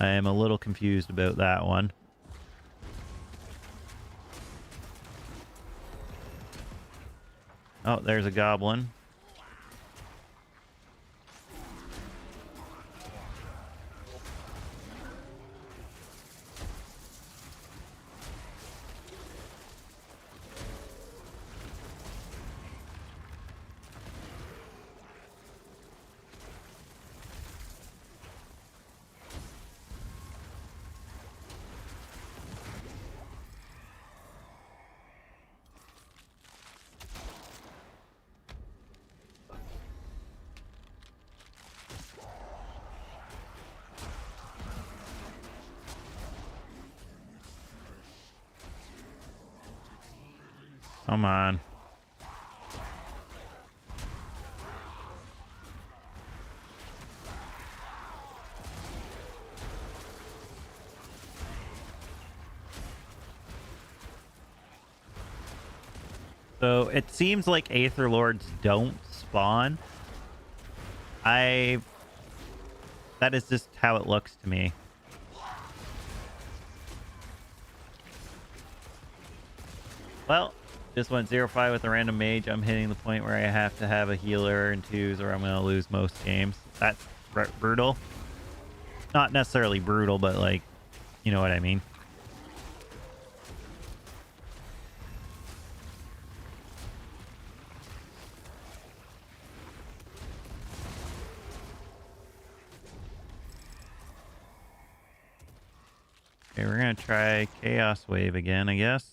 A: I am a little confused about that one. Oh, there's a goblin. Come on. So it seems like Aether Lords don't spawn. That is just how it looks to me. Well, just went 0-5 with a random mage. I'm hitting the point where I have to have a healer and twos or I'm going to lose most games. That's brutal. Not necessarily brutal, but like, you know what I mean. Okay, we're going to try Chaos Wave again, I guess.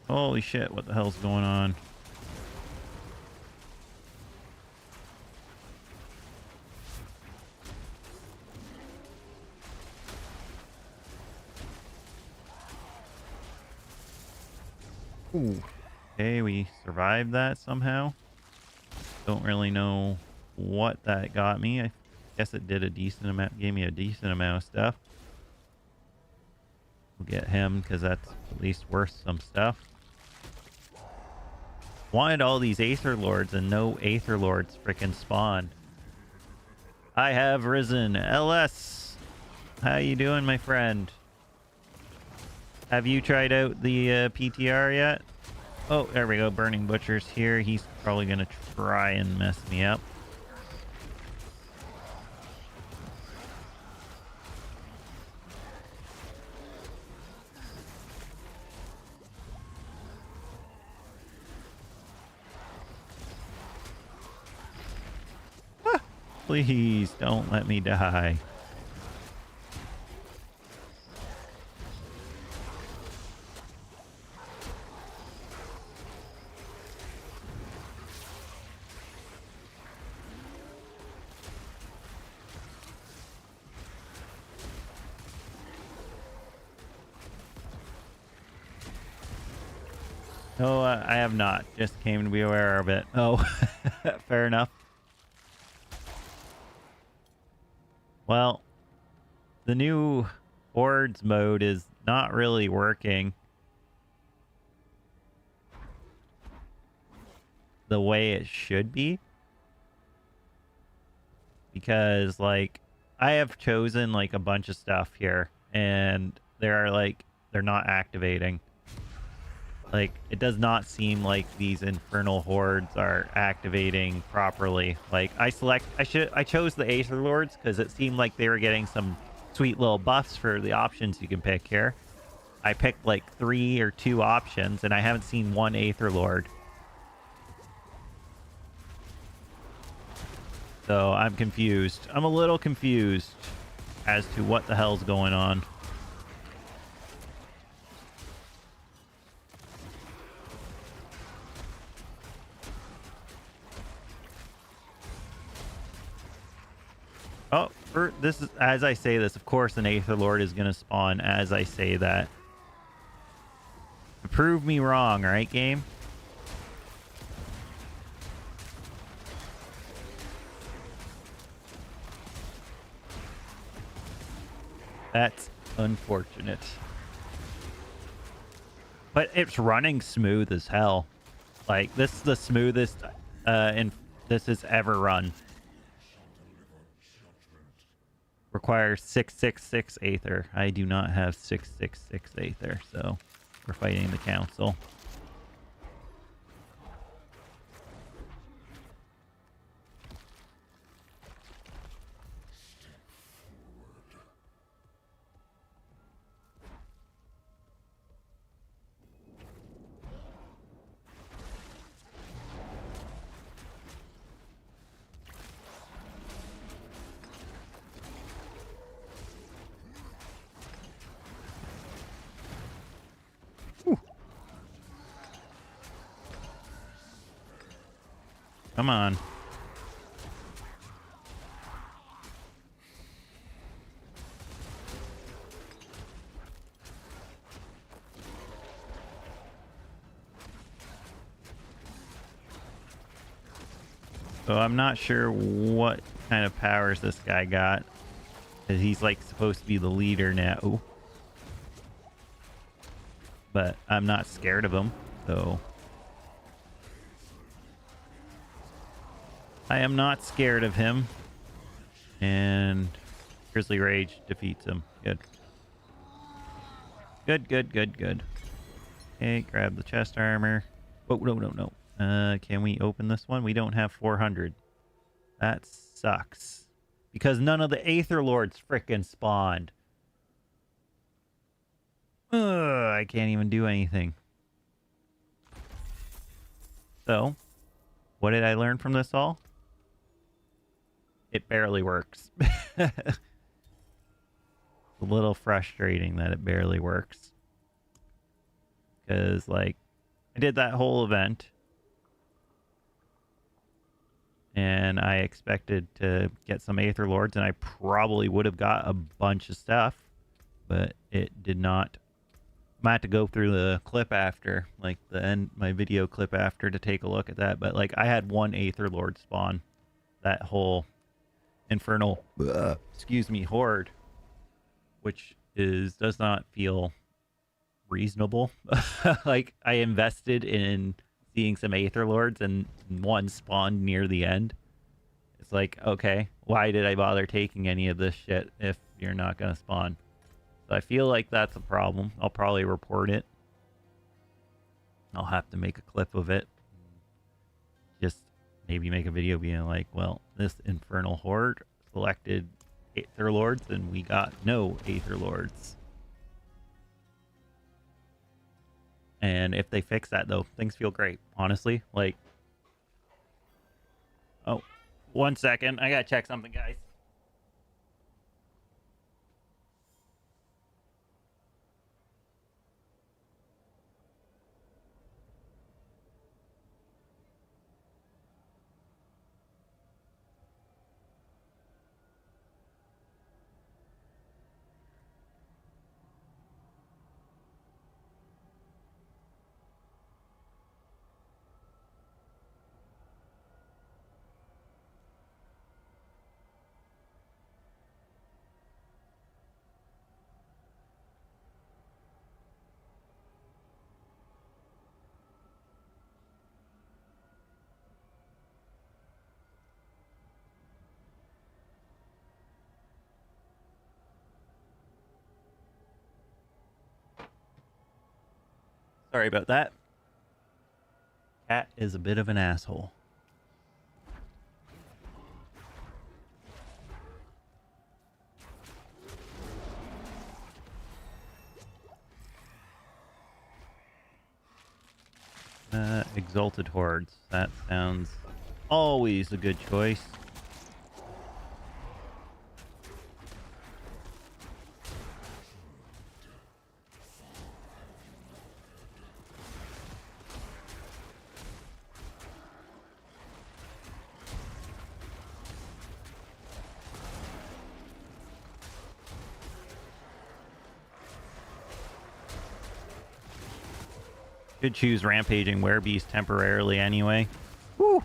A: Holy shit, what the hell's going on? Ooh. Okay, we survived that somehow. Don't really know what that got me. I guess it did a decent amount, gave me a decent amount of stuff. We'll get him because that's at least worth some stuff. Wanted all these Aether Lords and no Aether Lords frickin' spawn. I have risen. LS, how you doing, my friend? Have you tried out the PTR yet? Oh, there we go. Burning Butcher's here. He's probably going to try and mess me up. Ah, please don't let me die. No, I have not. Just came to be aware of it. Oh, fair enough. Well, the new Hordes mode is not really working the way it should be. Because, like, I have chosen, like, a bunch of stuff here. And they're not activating. Like, it does not seem like these infernal hordes are activating properly. Like, I chose the Aether Lords because it seemed like they were getting some sweet little buffs for the options you can pick here. I picked like 3 or 2 options and I haven't seen one Aether Lord. So I'm confused. I'm a little confused as to what the hell's going on. Oh, this is as I say this. Of course, an Aether Lord is going to spawn as I say that. Prove me wrong, right, game? That's unfortunate. But it's running smooth as hell. Like, this is the smoothest this has ever run. requires 666 Aether. I do not have 666 Aether, so we're fighting the council. Come on. So I'm not sure what kind of powers this guy got. 'Cause he's like supposed to be the leader now. But I'm not scared of him, so I am not scared of him. And Grizzly Rage defeats him. Good. Good. Okay, grab the chest armor. Oh, no. Can we open this one? We don't have 400. That sucks. Because none of the Aether Lords frickin' spawned. I can't even do anything. So, what did I learn from this all? It barely works. It's a little frustrating that it barely works. Because, like, I did that whole event. And I expected to get some Aether Lords, and I probably would have got a bunch of stuff. But it did not. I might have to go through the clip after, like the end, my video clip after, to take a look at that. But like, I had one Aether Lord spawn that whole infernal, excuse me, horde, which does not feel reasonable. Like, I invested in seeing some Aether Lords, and one spawned near the end. It's like, okay, why did I bother taking any of this shit if you're not gonna spawn? So I feel like that's a problem. I'll probably report it. I'll have to make a clip of it. Just maybe make a video being like, well, this infernal horde selected Aether Lords and we got no Aether Lords. And if they fix that, though, things feel great. Honestly, like... Oh, 1 second. I gotta check something, guys. Sorry about that. Cat is a bit of an asshole. Exalted Hordes. That sounds always a good choice. Could choose Rampaging Werebeast temporarily anyway. Woo!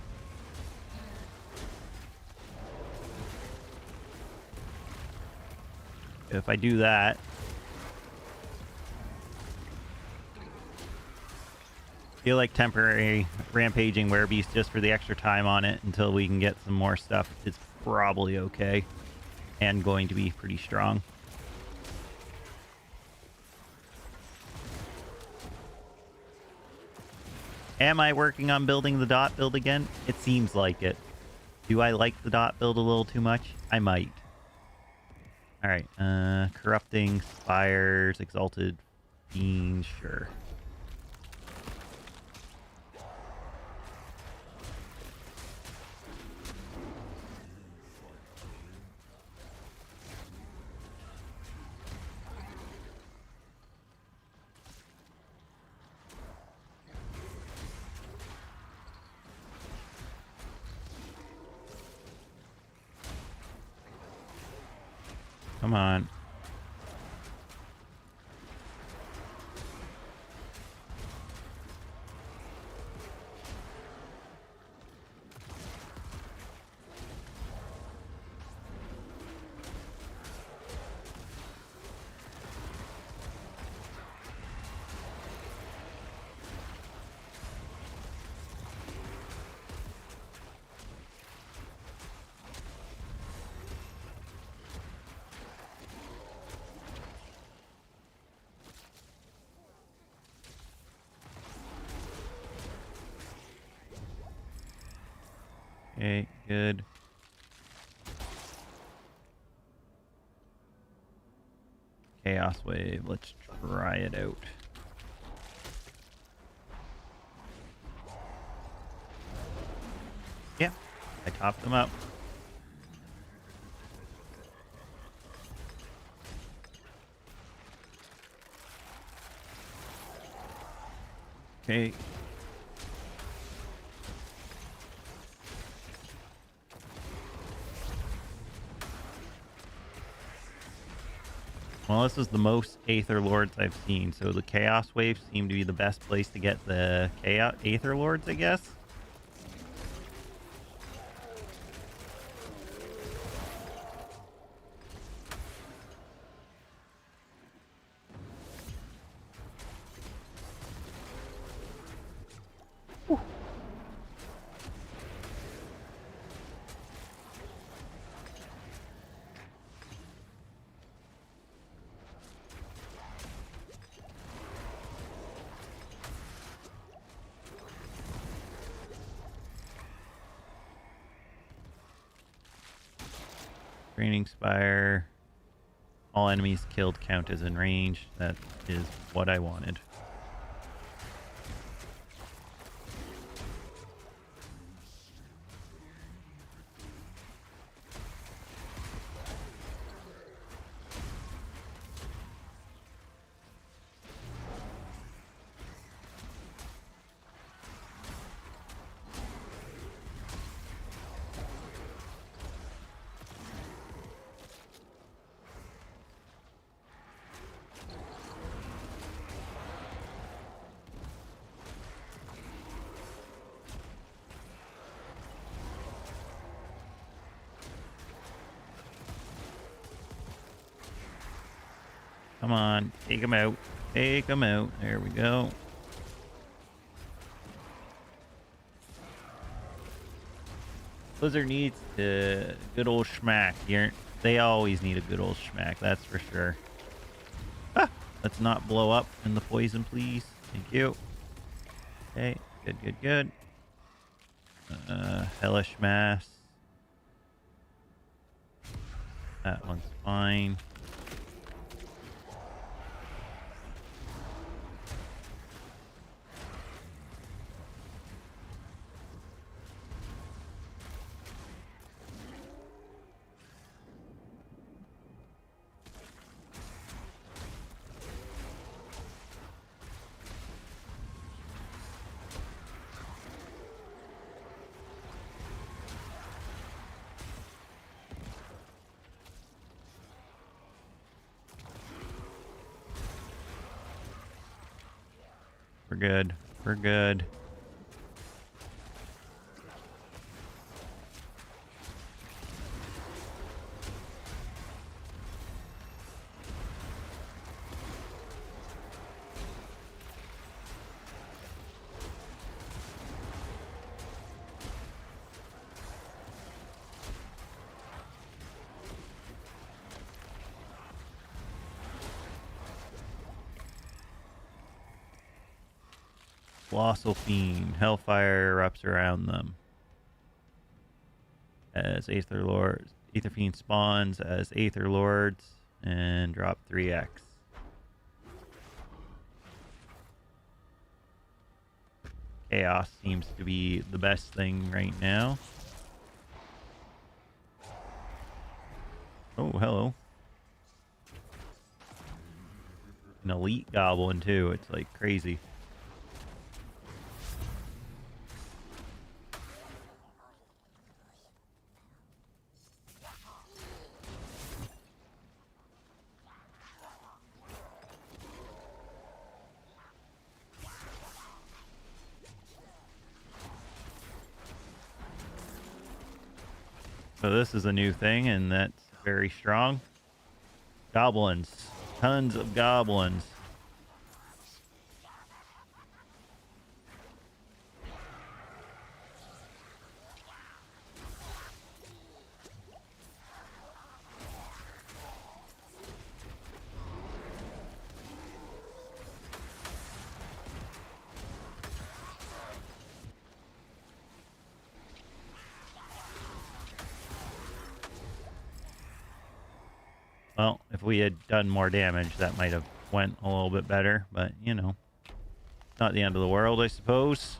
A: If I do that... I feel like temporary Rampaging Werebeast just for the extra time on it until we can get some more stuff is probably okay. and going to be pretty strong. Am I working on building the dot build again? It seems like it. Do I like the dot build a little too much? I might. Alright, corrupting, spires, exalted fiends, sure. Come on. Okay, good. Chaos Wave, let's try it out. Yeah, I topped them up. Okay. Well, this is the most Aether Lords I've seen, so the Chaos Waves seem to be the best place to get the Chaos Aether Lords, I guess. Training Spire. All enemies killed count as in range. That is what I wanted. Come on, take him out. Take him out. There we go. Blizzard needs a good old schmack. They always need a good old schmack, that's for sure. Ah, let's not blow up in the poison, please. Thank you. Okay, good, good, good. Hellish Mass. That one's fine. We're good. We're good. Colossal Fiend. Hellfire erupts around them. As Aether Lords. Aether Fiend spawns as Aether Lords. And drop 3x. Chaos seems to be the best thing right now. Oh, hello. An elite goblin, too. It's like crazy. So this is a new thing, and that's very strong. Goblins. Tons of goblins. Well, if we had done more damage, that might have went a little bit better, but, you know, not the end of the world, I suppose.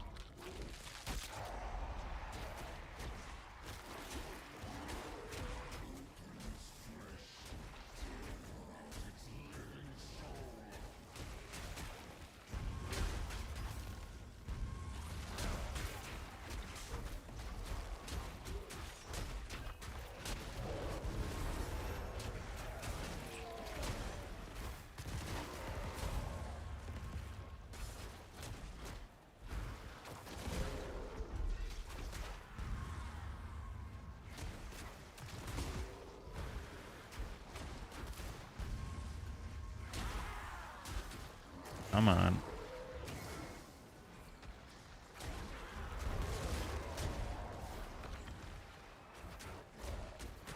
A: Come on.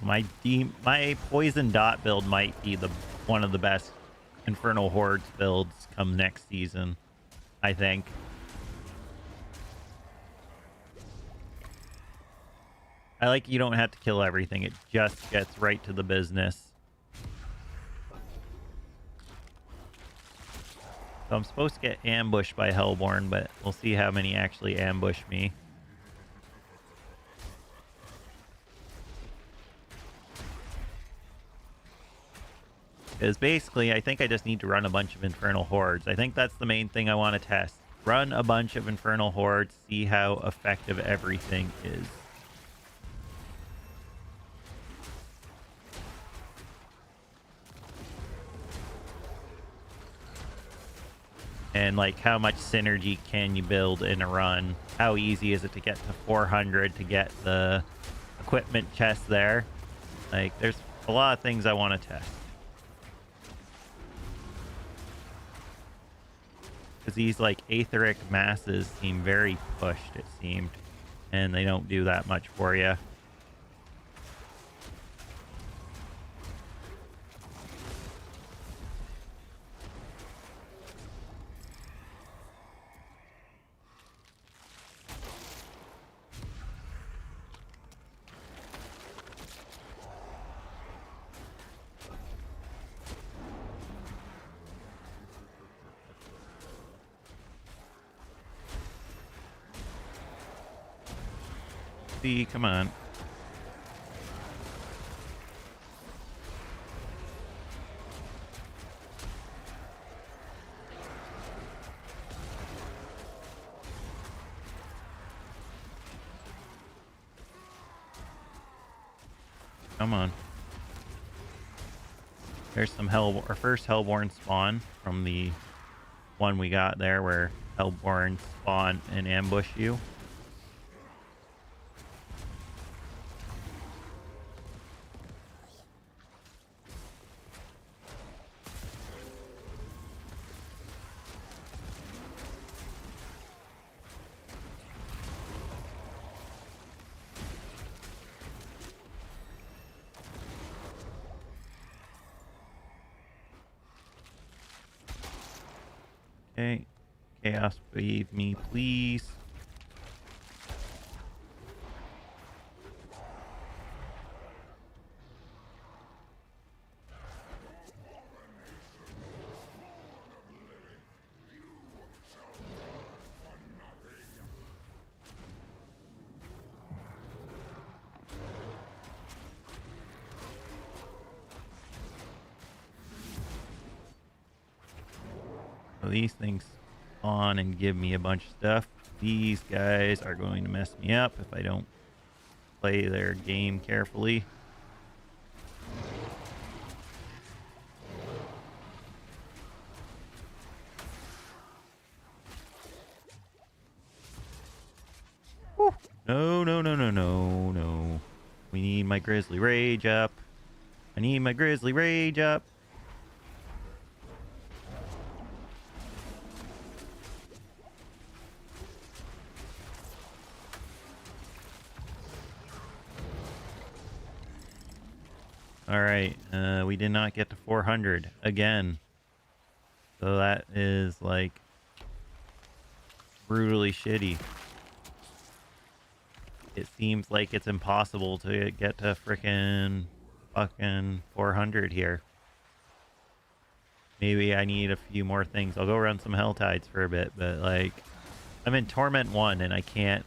A: My poison dot build might be one of the best Infernal Hordes builds come next season, I think. I like you don't have to kill everything. It just gets right to the business. So I'm supposed to get ambushed by Hellborn, but we'll see how many actually ambush me. Because basically, I think I just need to run a bunch of Infernal Hordes. I think that's the main thing I want to test. Run a bunch of Infernal Hordes, see how effective everything is. And like how much synergy can you build in a run? How easy is it to get to 400 to get the equipment chest there? Like there's a lot of things I want to test. Because these like aetheric masses seem very pushed, it seemed. And they don't do that much for you. See, come on. Come on. There's some our first Hellborn spawn from the one we got there where Hellborn spawn and ambush you. Okay. Chaos Wave me, please. So these things spawn and give me a bunch of stuff. These guys are going to mess me up if I don't play their game carefully. Whew. No, no, no, no, no, no. We need my Grizzly Rage up. I need my Grizzly Rage up. All right, we did not get to 400 again. So that is like brutally shitty. It seems like it's impossible to get to frickin' fucking 400 here. Maybe I need a few more things. I'll go run some Hell Tides for a bit, but like I'm in Torment 1 and I can't.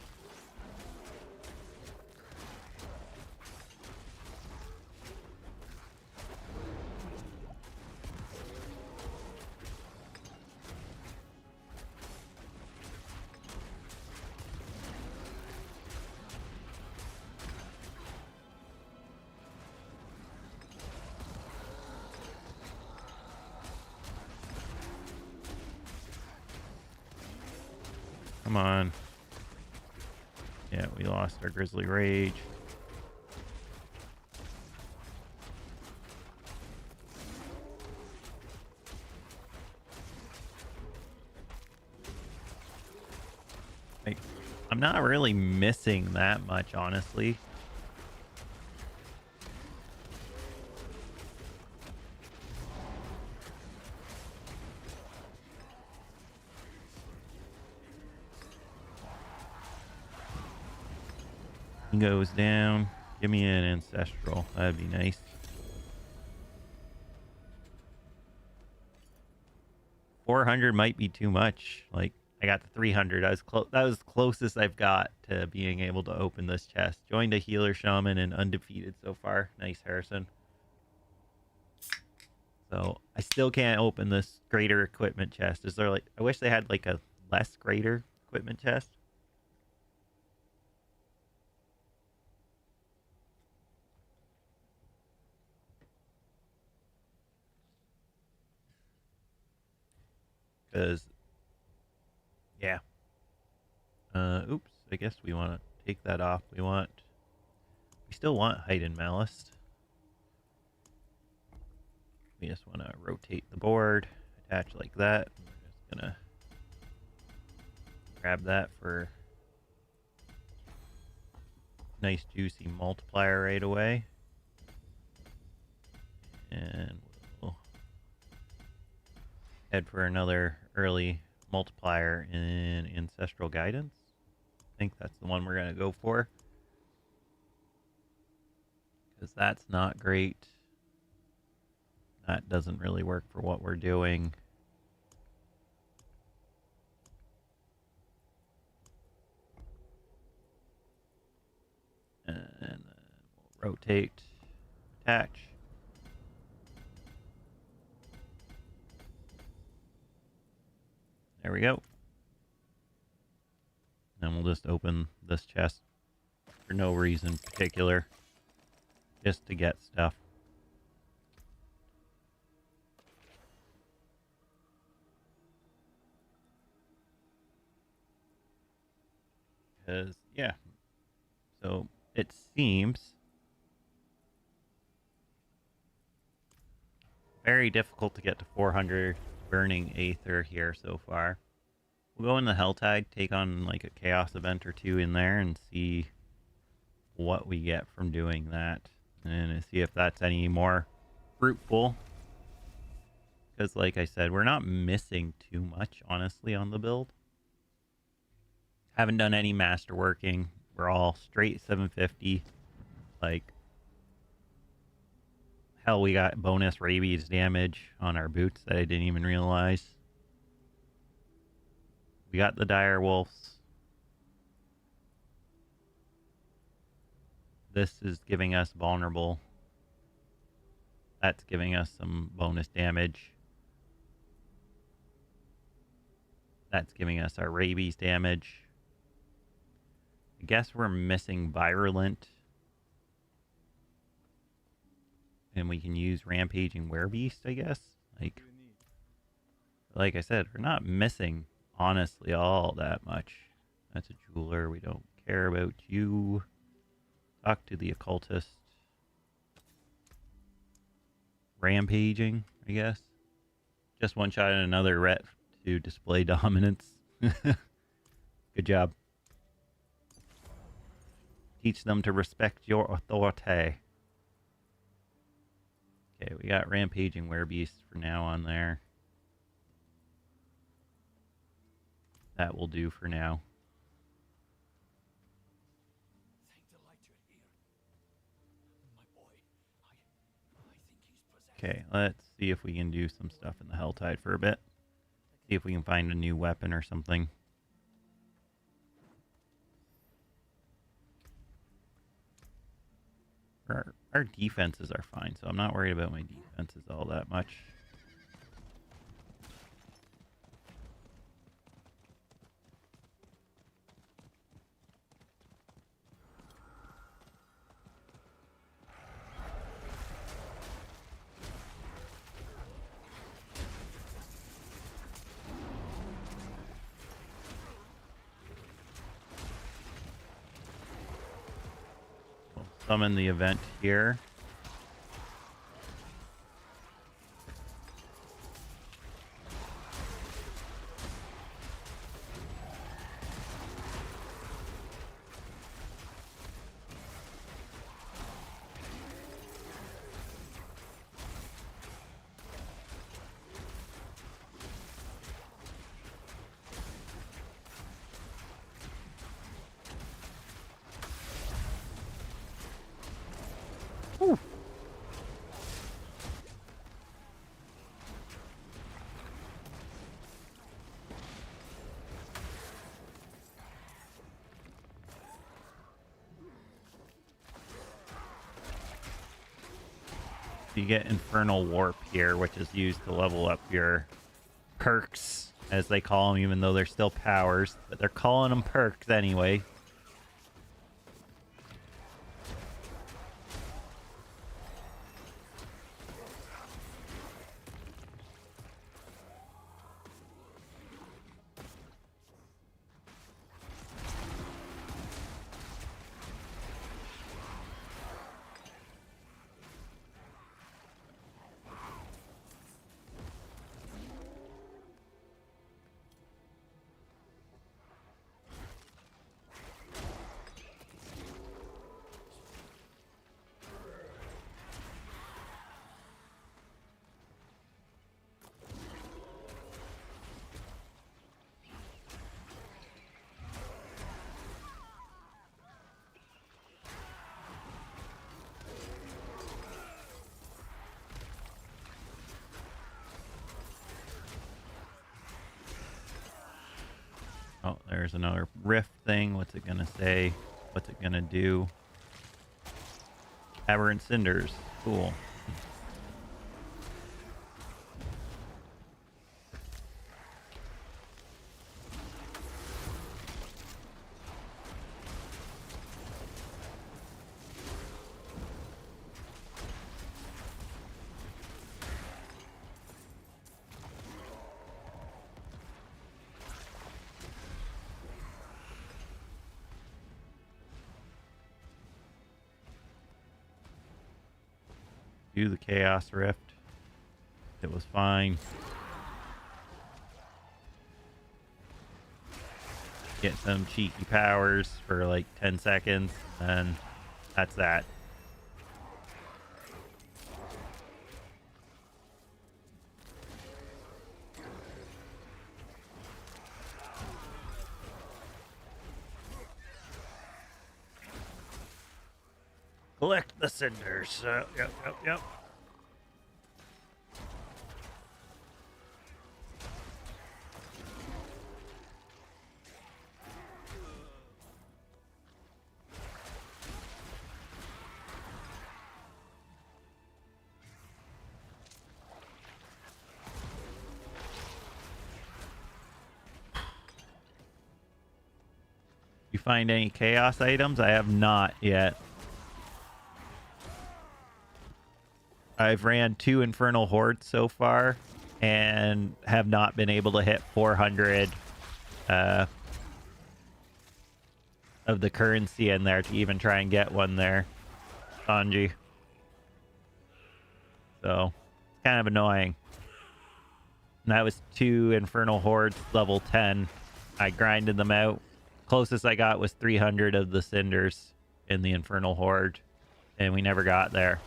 A: Come on. Yeah, we lost our Grizzly Rage. Like, I'm not really missing that much, honestly. He goes down. Give me an Ancestral. That'd be nice. $400 might be too much. Like, I got to 300. I was close. That was closest I've got to being able to open this chest. Joined a healer shaman and undefeated so far. Nice, Harrison. So I still can't open this greater equipment chest. Is there like? I wish they had like a less greater equipment chest. Because, yeah. Oops. I guess we want to take that off. We still want Height and Malice. We just want to rotate the board, attach like that. We're just gonna grab that for nice juicy multiplier right away. And we'll head for another early multiplier in Ancestral Guidance. I think that's the one we're going to go for. Because that's not great. That doesn't really work for what we're doing. And then we'll rotate, attach. There we go. And we'll just open this chest for no reason particular. Just to get stuff. Because, yeah. So, it seems very difficult to get to 400 burning Aether here so far. We'll go in the Helltide, take on like a Chaos event or two in there and see what we get from doing that. And see if that's any more fruitful. Because, like I said, we're not missing too much, honestly, on the build. Haven't done any masterworking. We're all straight 750. Like, hell, we got bonus rabies damage on our boots that I didn't even realize. We got the dire wolves. This is giving us vulnerable. That's giving us some bonus damage. That's giving us our rabies damage. I guess we're missing virulent. And we can use rampaging werebeast, I guess. Like I said, we're not missing, honestly, all that much. That's a jeweler. We don't care about you. Talk to the occultist. Rampaging, I guess. Just one shot and another ret to display dominance. Good job. Teach them to respect your authority. Okay, we got rampaging werebeast for now on there. That will do for now. Okay, let's see if we can do some stuff in the Helltide for a bit. See if we can find a new weapon or something. Our defenses are fine, so I'm not worried about my defenses all that much. We'll summon the event here. Whew. You get Infernal Warp here, which is used to level up your perks, as they call them, even though they're still powers. But they're calling them perks anyway. Oh, there's another rift thing. What's it gonna say? What's it gonna do? Aberrant Cinders. Cool. Do the Chaos Rift. It was fine. Get some cheeky powers for like 10 seconds, and that's that. Collect the cinders. Yep. You find any chaos items? I have not yet. I've ran 2 Infernal Hordes so far and have not been able to hit 400 of the currency in there to even try and get one there, Sanji. So, it's kind of annoying. And that was 2 Infernal Hordes, level 10. I grinded them out. Closest I got was 300 of the cinders in the Infernal Horde, and we never got there.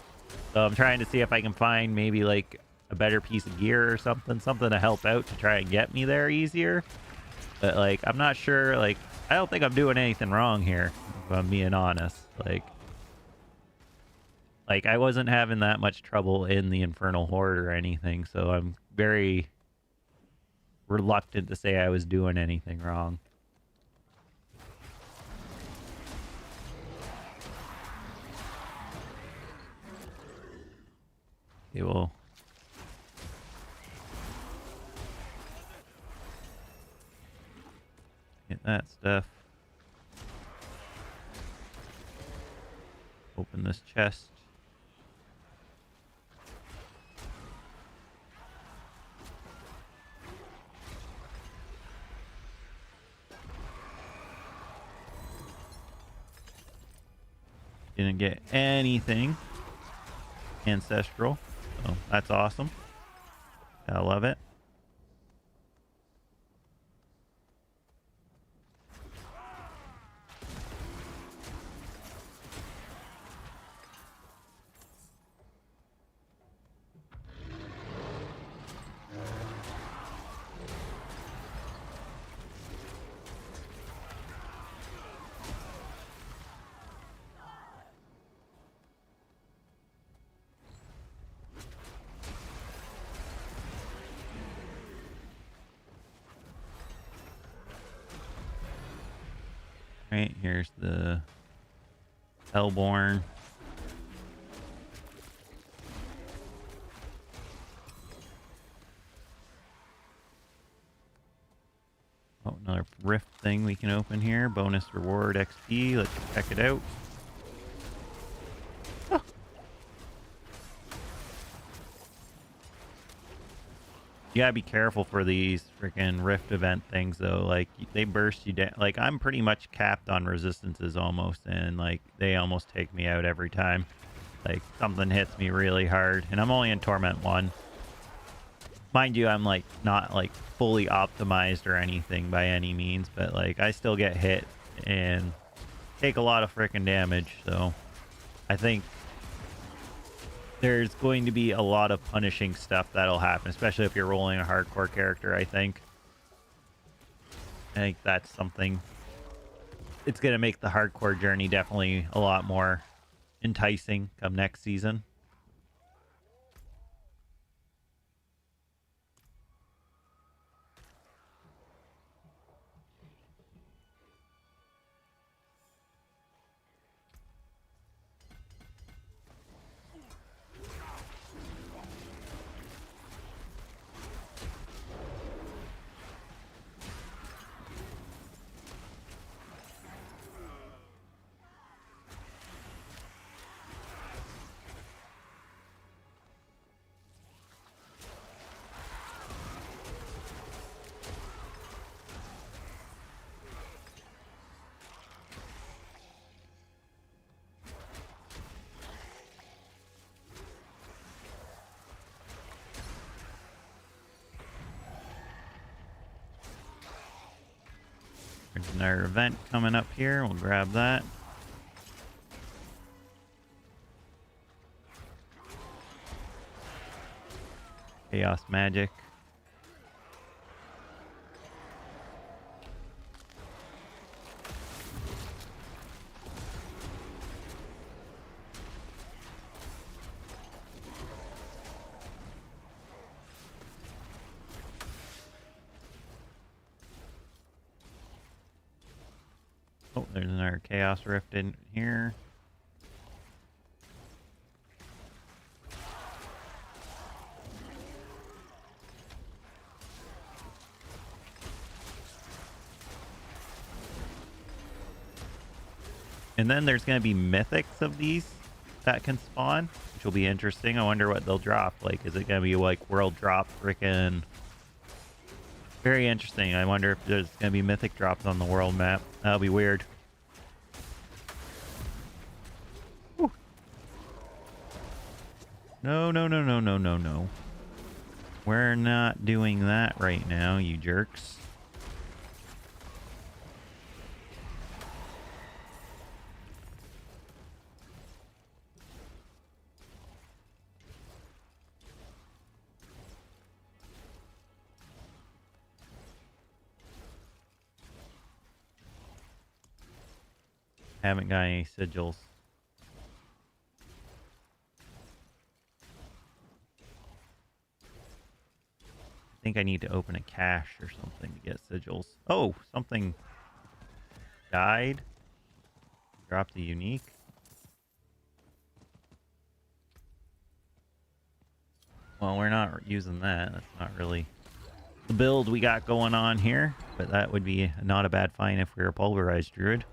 A: So I'm trying to see if I can find maybe like a better piece of gear or something to help out to try and get me there easier. But like, I'm not sure. Like, I don't think I'm doing anything wrong here, if I'm being honest. Like I wasn't having that much trouble in the Infernal Horde or anything, so I'm very reluctant to say I was doing anything wrong. Okay, well, get that stuff. Open this chest. Didn't get anything ancestral, so that's awesome. I love it. Right, here's the Hellborn. Oh, another rift thing we can open here. Bonus reward XP. Let's check it out. Oh. You gotta be careful for these freaking rift event things, though. Like, they burst you down. Like, I'm pretty much capped on resistances almost, and like they almost take me out every time. Like, something hits me really hard, and I'm only in Torment 1. Mind you, I'm like not like fully optimized or anything by any means, but like I still get hit and take a lot of freaking damage. So I think there's going to be a lot of punishing stuff that'll happen, especially if you're rolling a hardcore character. I think that's something. It's going to make the hardcore journey definitely a lot more enticing come next season. There's another event coming up here. We'll grab that. Chaos magic. Oh, there's another Chaos Rift in here. And then there's going to be mythics of these that can spawn, which will be interesting. I wonder what they'll drop. Like, is it going to be like world drop frickin'? Very interesting. I wonder if there's going to be mythic drops on the world map. That'll be weird. Whew. No, no, no, no, no, no, no. We're not doing that right now, you jerks. Haven't got any sigils. I think I need to open a cache or something to get sigils. Oh, something died. Dropped the unique. Well, we're not using that. That's not really the build we got going on here. But that would be not a bad find if we were a pulverized druid.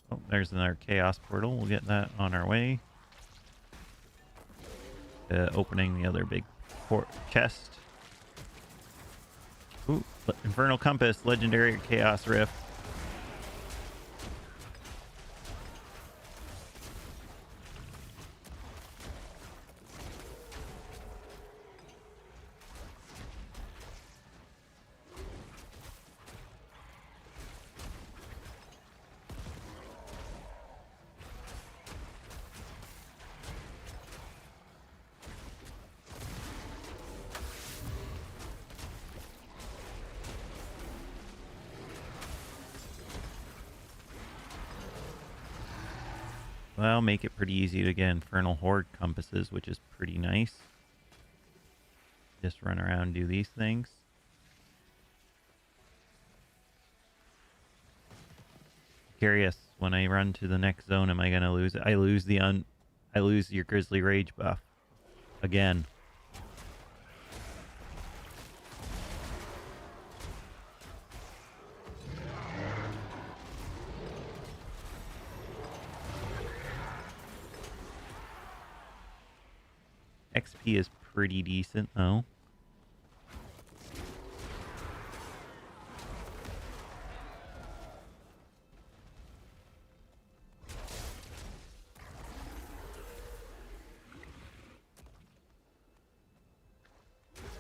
A: Oh, there's another chaos portal. We'll get that on our way. Opening the other big chest. Ooh, Infernal Compass, legendary chaos rift. Well, make it pretty easy to get Infernal Horde compasses, which is pretty nice. Just run around and do these things. Curious, when I run to the next zone, am I gonna lose it? I lose your Grizzly Rage buff. Again. XP is pretty decent, though.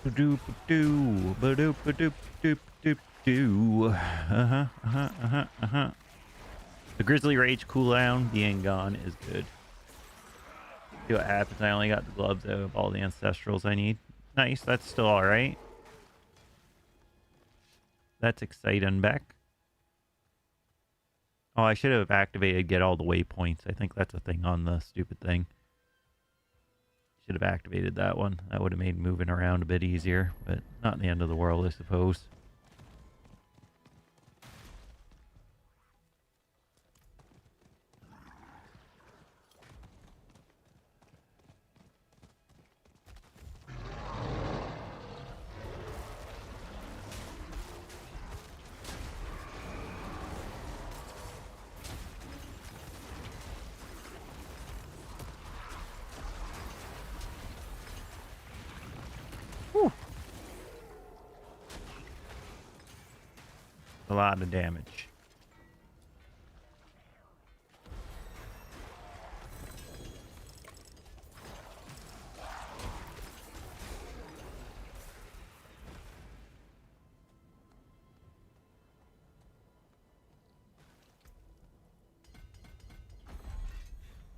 A: Ba-doop-a-doo, ba-doop-a-doop-doop-doop-doo. The Grizzly Rage cooldown being gone is good. See what happens. I only got the gloves out of all the ancestrals I need. Nice, that's still alright. That's exciting back. Oh, I should have activated get all the waypoints. I think that's a thing on the stupid thing. Should have activated that one. That would have made moving around a bit easier, but not the end of the world, I suppose. A lot of damage.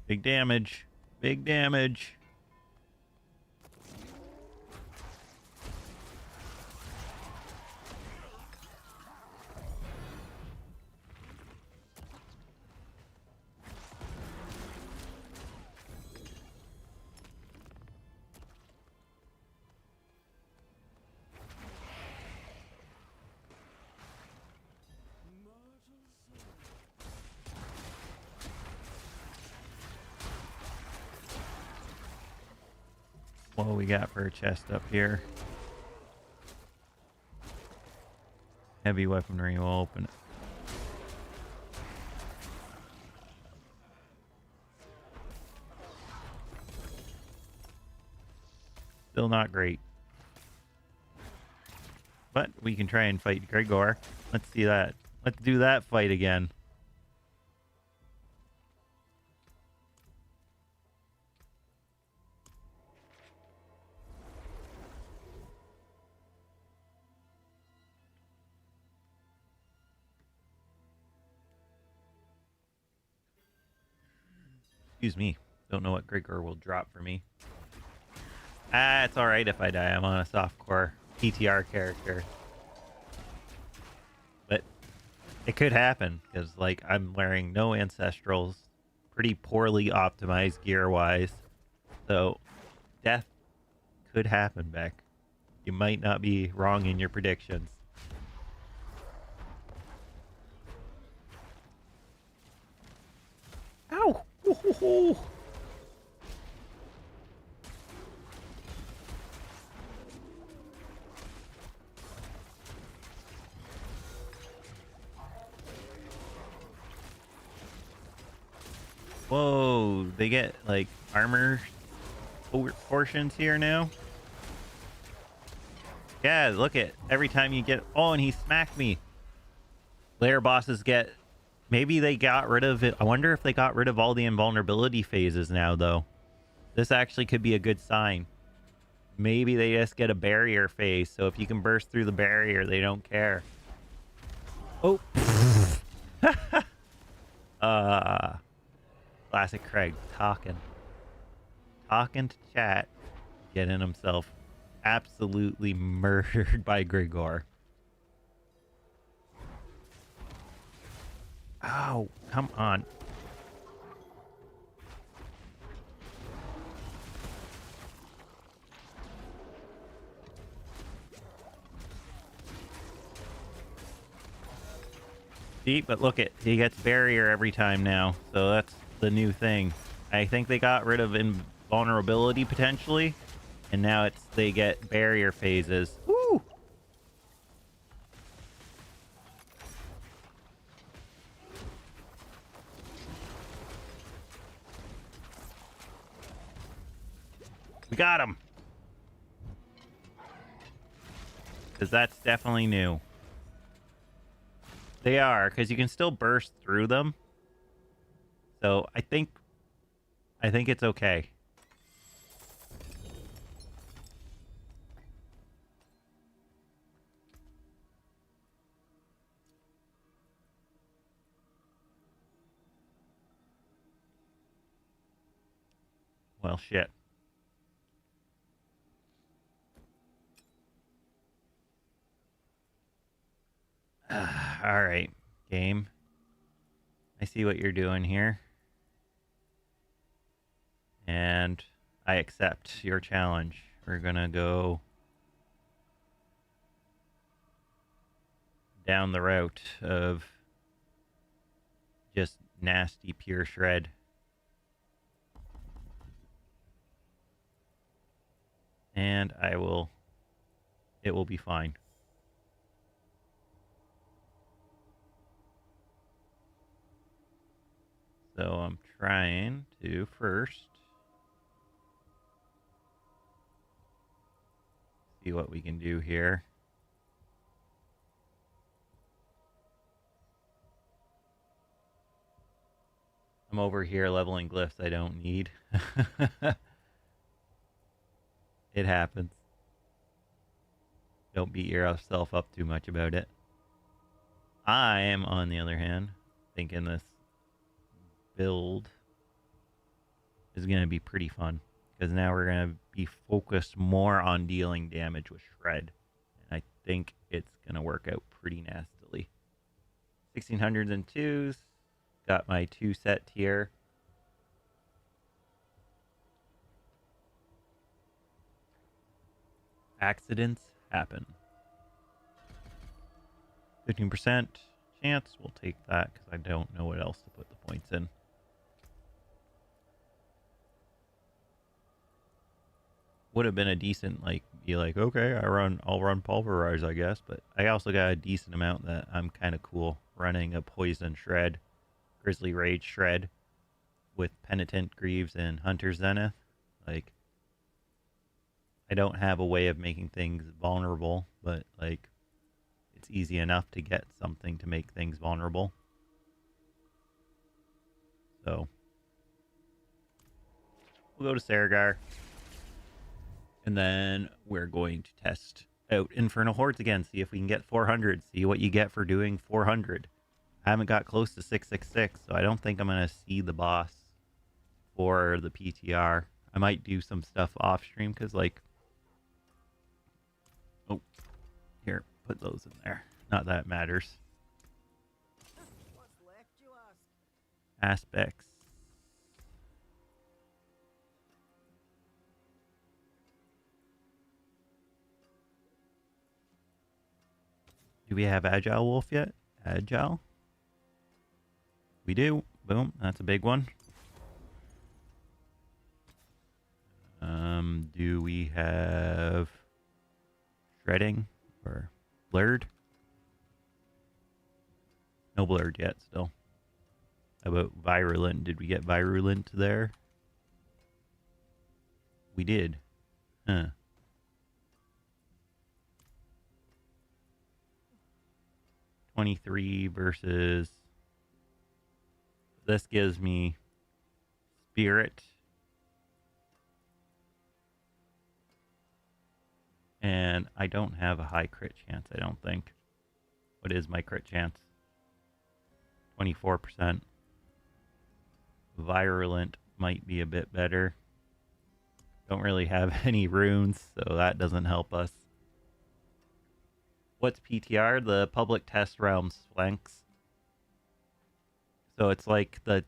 A: Big damage. Big damage. What do we got for a chest up here? Heavy weaponry will open it. Still not great. But we can try and fight Gregor. Let's see that. Let's do that fight again. Excuse me. Don't know what Gregor will drop for me. Ah, it's alright if I die. I'm on a softcore PTR character. But it could happen, because, like, I'm wearing no ancestrals. Pretty poorly optimized gear-wise. So, death could happen, Beck. You might not be wrong in your predictions. Ow! Ooh. Whoa, they get, like, armor portions here now? Yeah, look at every time you get... Oh, and he smacked me. Lair bosses get... Maybe they got rid of it. I wonder if they got rid of all the invulnerability phases now, though. This actually could be a good sign. Maybe they just get a barrier phase, so if you can burst through the barrier, they don't care. Oh. Classic Craig talking to chat, getting himself absolutely murdered by Gregor. Oh, come on. See, but look it, he gets barrier every time now, so that's the new thing. I think they got rid of invulnerability potentially, and now it's they get barrier phases. Woo! We got him! Because that's definitely new. They are, because you can still burst through them. So I think it's okay. Well, shit. All right, game. I see what you're doing here. And I accept your challenge. We're gonna go down the route of just nasty pure shred. And it will be fine. So I'm trying to first see what we can do here. I'm over here leveling glyphs I don't need. It happens. Don't beat yourself up too much about it. I am, on the other hand, thinking this build is going to be pretty fun. Because now we're going to be focused more on dealing damage with Shred. And I think it's going to work out pretty nastily. 1600s and 2s. Got my 2 set tier. Accidents happen. 15% chance. We'll take that because I don't know what else to put the points in. Would have been a decent, like, be like, okay, I'll run Pulverize, I guess. But I also got a decent amount that I'm kind of cool running a Poison Shred, Grizzly Rage Shred with Penitent Greaves and Hunter Zenith. Like, I don't have a way of making things vulnerable, but, like, it's easy enough to get something to make things vulnerable. So, we'll go to Saragar. And then we're going to test out Infernal Hordes again, see if we can get 400, see what you get for doing 400. I haven't got close to 666, so I don't think I'm going to see the boss for the PTR. I might do some stuff off stream because, like, oh, here, put those in there. Not that it matters.
B: What's left, you ask?
A: Aspects. Do we have Agile Wolf yet? Agile? We do. Boom. That's a big one. Do we have Shredding or Blurred? No Blurred yet still. How about Virulent? Did we get Virulent there? We did. Huh. $23 versus... This gives me Spirit. And I don't have a high crit chance, I don't think. What is my crit chance? 24%. Virulent might be a bit better. Don't really have any runes, so that doesn't help us. What's PTR? The Public Test Realms flanks. So it's like the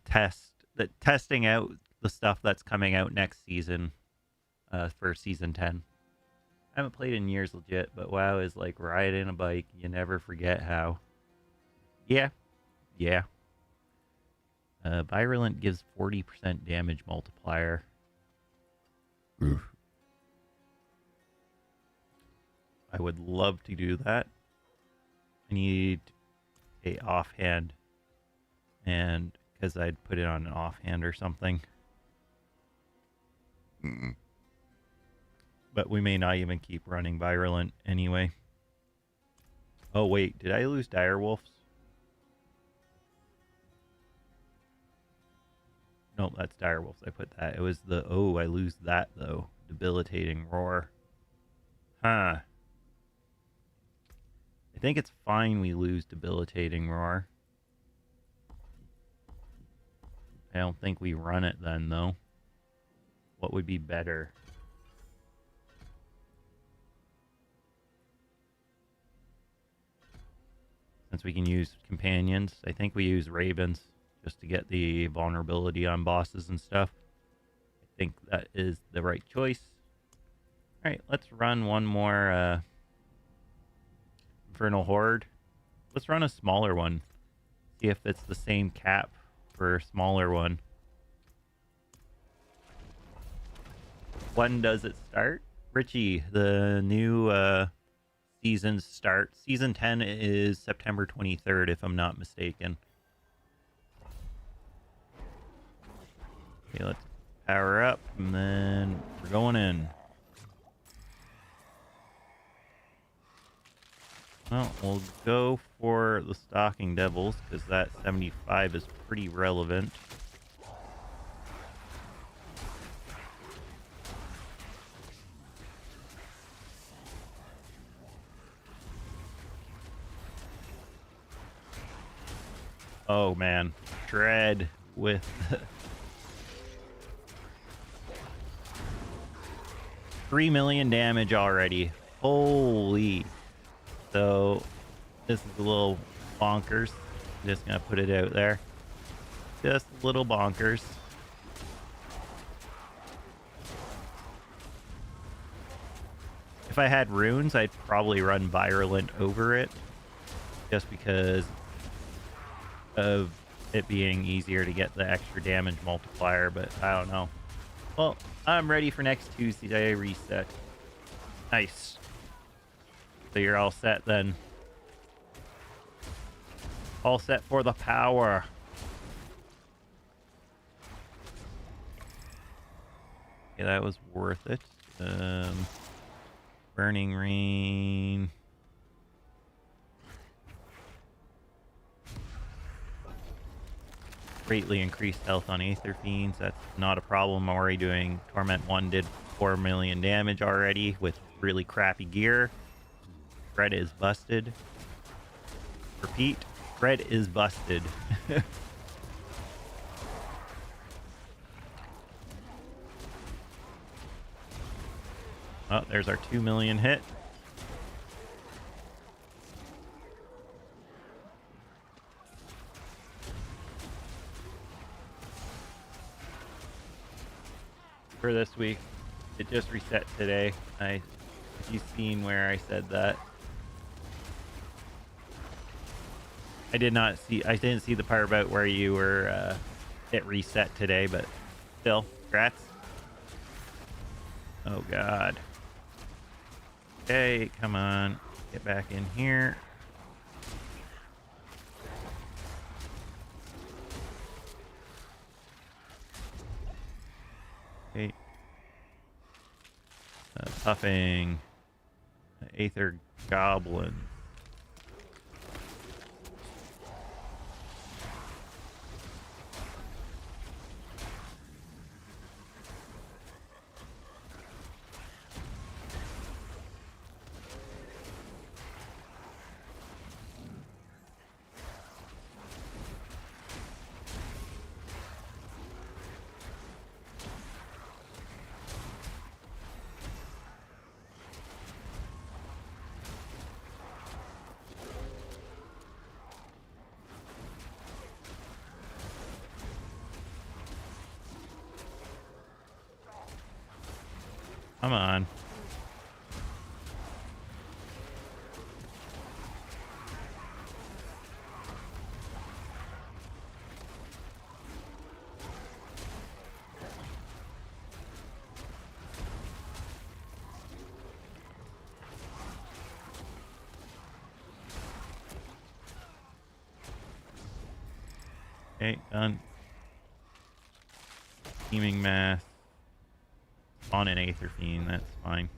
A: testing out the stuff that's coming out next season for Season 10. I haven't played in years legit, but WoW is like riding a bike. You never forget how. Yeah. Yeah. Virulent gives 40% damage multiplier. Oof. I would love to do that. I need a offhand. And because I'd put it on an offhand or something. But we may not even keep running Virulent anyway. Oh, wait. Did I lose Direwolves? Nope, that's Direwolves. I put that. It was the... Oh, I lose that, though. Debilitating Roar. Huh. I think it's fine we lose Debilitating Roar. I don't think we run it then, though. What would be better? Since we can use companions, I think we use Ravens just to get the vulnerability on bosses and stuff. I think that is the right choice. Alright, let's run one more Infernal Horde. Let's run a smaller one. See if it's the same cap for a smaller one. When does it start? Richie, the new seasons start. Season 10 is September 23rd, if I'm not mistaken. Okay, let's power up, and then we're going in. Well, we'll go for the Stalking Devils, because that 75 is pretty relevant. Oh man, Shred with 3 million damage already. Holy. So this is a little bonkers. Just gonna put it out there. Just a little bonkers. If I had runes, I'd probably run Virulent over it. Just because of it being easier to get the extra damage multiplier, but I don't know. Well, I'm ready for next Tuesday reset. Nice. So you're all set then. All set for the power. Okay, that was worth it. Burning Rain. Greatly increased health on Aether Fiends. That's not a problem. I'm already doing Torment 1 did 4 million damage already with really crappy gear. Fred is busted. Repeat, Fred is busted. Oh, there's our 2 million hit. For this week, it just reset today. If you've seen where I said that. I didn't see the part about where you were it reset today, but still, congrats. Oh god. Okay, come on. Get back in here. Okay. Puffing. Aether Goblin. Come on. Okay, done. Teaming mass. On an Aether Fiend, that's fine.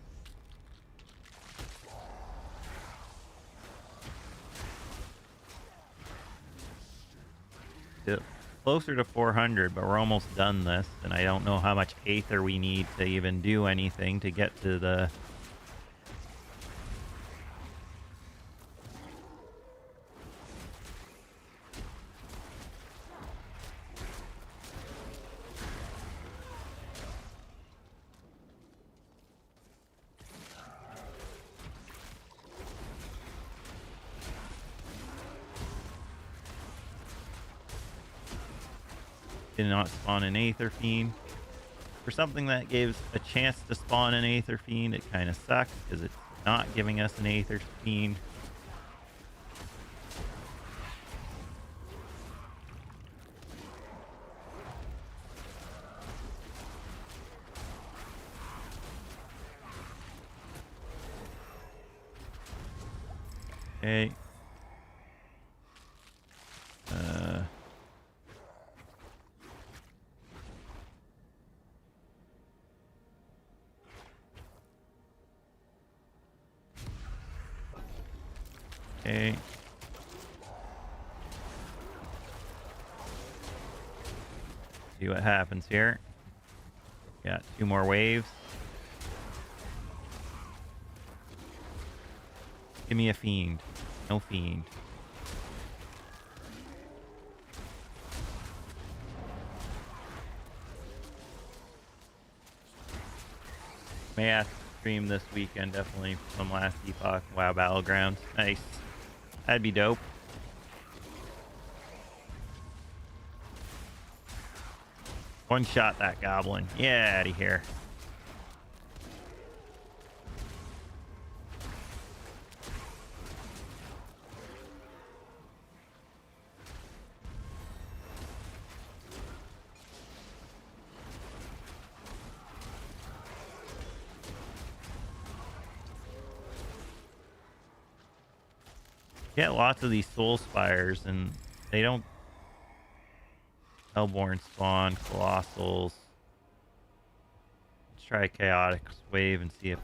A: Closer to 400, but we're almost done this, and I don't know how much Aether we need to even do anything to get to the... Did not spawn an Aether Fiend. For something that gives a chance to spawn an Aether Fiend, it kind of sucks because it's not giving us an Aether Fiend. Okay. Okay. See what happens here. Got 2 more waves. Give me a fiend. No fiend. May ask stream this weekend, definitely some Last Epoch. WoW Battlegrounds. Nice. That'd be dope. One shot that goblin. Yeah, out of here. Get lots of these soul spires, and they don't. Hellborn spawn, colossals. Let's try chaotic wave and see if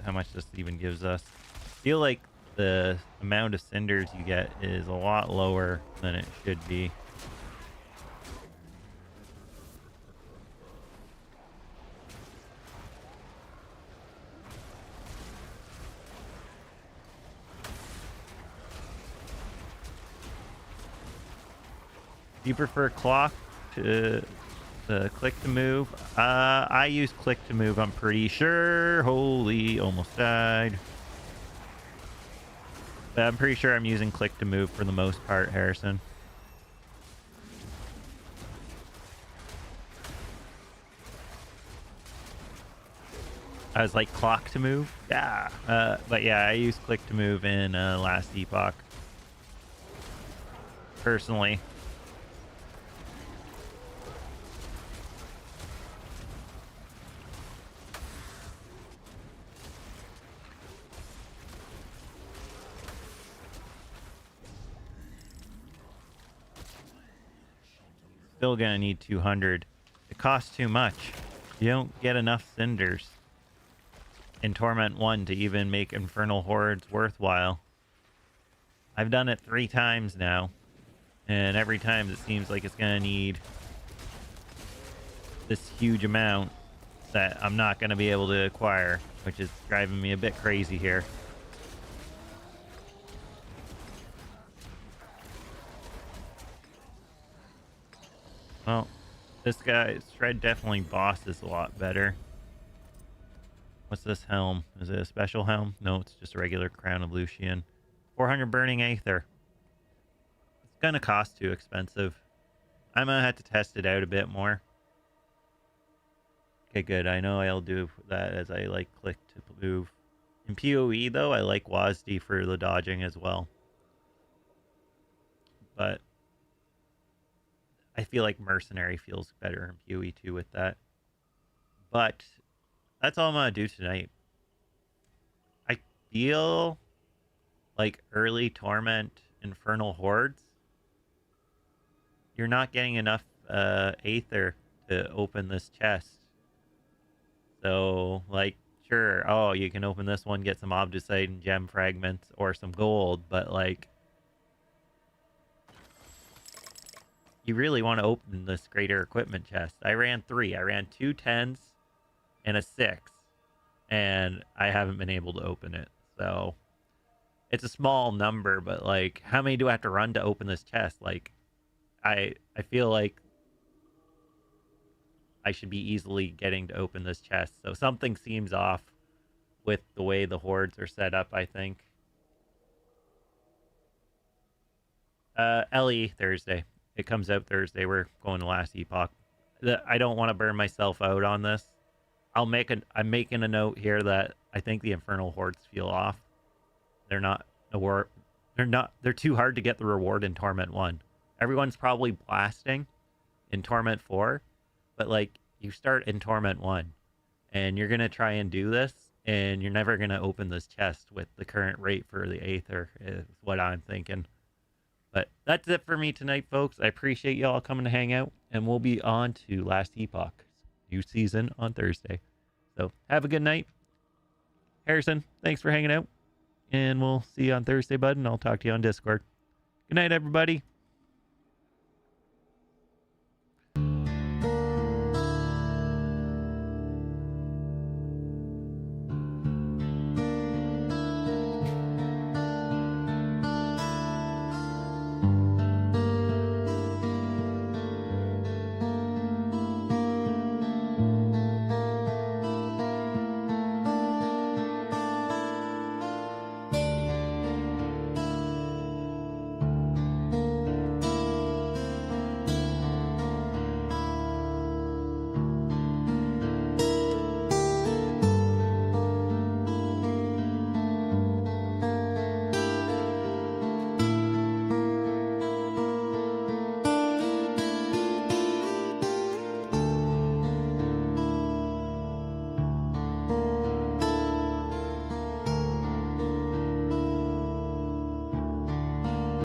A: how much this even gives us. I feel like the amount of cinders you get is a lot lower than it should be. Do you prefer clock to click to move? I use click to move, I'm pretty sure. Holy, almost died. But I'm pretty sure I'm using click to move for the most part, Harrison. I was like clock to move? Yeah. But yeah, I use click to move in Last Epoch. Personally. Still gonna need 200. It costs too much. You don't get enough cinders in Torment 1 to even make Infernal Hordes worthwhile. I've done it 3 times now, and every time it seems like it's gonna need this huge amount that I'm not gonna be able to acquire, which is driving me a bit crazy here. Well, this guy, Shred definitely bosses a lot better. What's this helm? Is it a special helm? No, it's just a regular Crown of Lucian. 400 Burning Aether. It's gonna cost too expensive. I'm gonna have to test it out a bit more. Okay, good. I know I'll do that as I like click to move. In PoE though, I like WASD for the dodging as well. But I feel like Mercenary feels better in PoE 2 with that. But that's all I'm going to do tonight. I feel like early Torment Infernal Hordes, you're not getting enough Aether to open this chest. So, like, sure, oh, you can open this one, get some Obdusite and Gem Fragments or some gold, but, like, you really want to open this greater equipment chest. I ran 3. I ran 2 10s and a 6, and I haven't been able to open it. So it's a small number, but like, how many do I have to run to open this chest? Like, I feel like I should be easily getting to open this chest. So something seems off with the way the hordes are set up, I think. LE Thursday. It comes out Thursday. We're going to Last Epoch. I don't want to burn myself out on this. I'm making a note here that I think the Infernal Hordes feel off. They're too hard to get the reward in Torment 1. Everyone's probably blasting in Torment 4, but like, you start in Torment 1 and you're going to try and do this, and you're never going to open this chest with the current rate for the Aether, is what I'm thinking. But that's it for me tonight, folks. I appreciate y'all coming to hang out, and we'll be on to Last Epoch, new season on Thursday. So have a good night. Harrison, thanks for hanging out, and we'll see you on Thursday, bud, and I'll talk to you on Discord. Good night, everybody.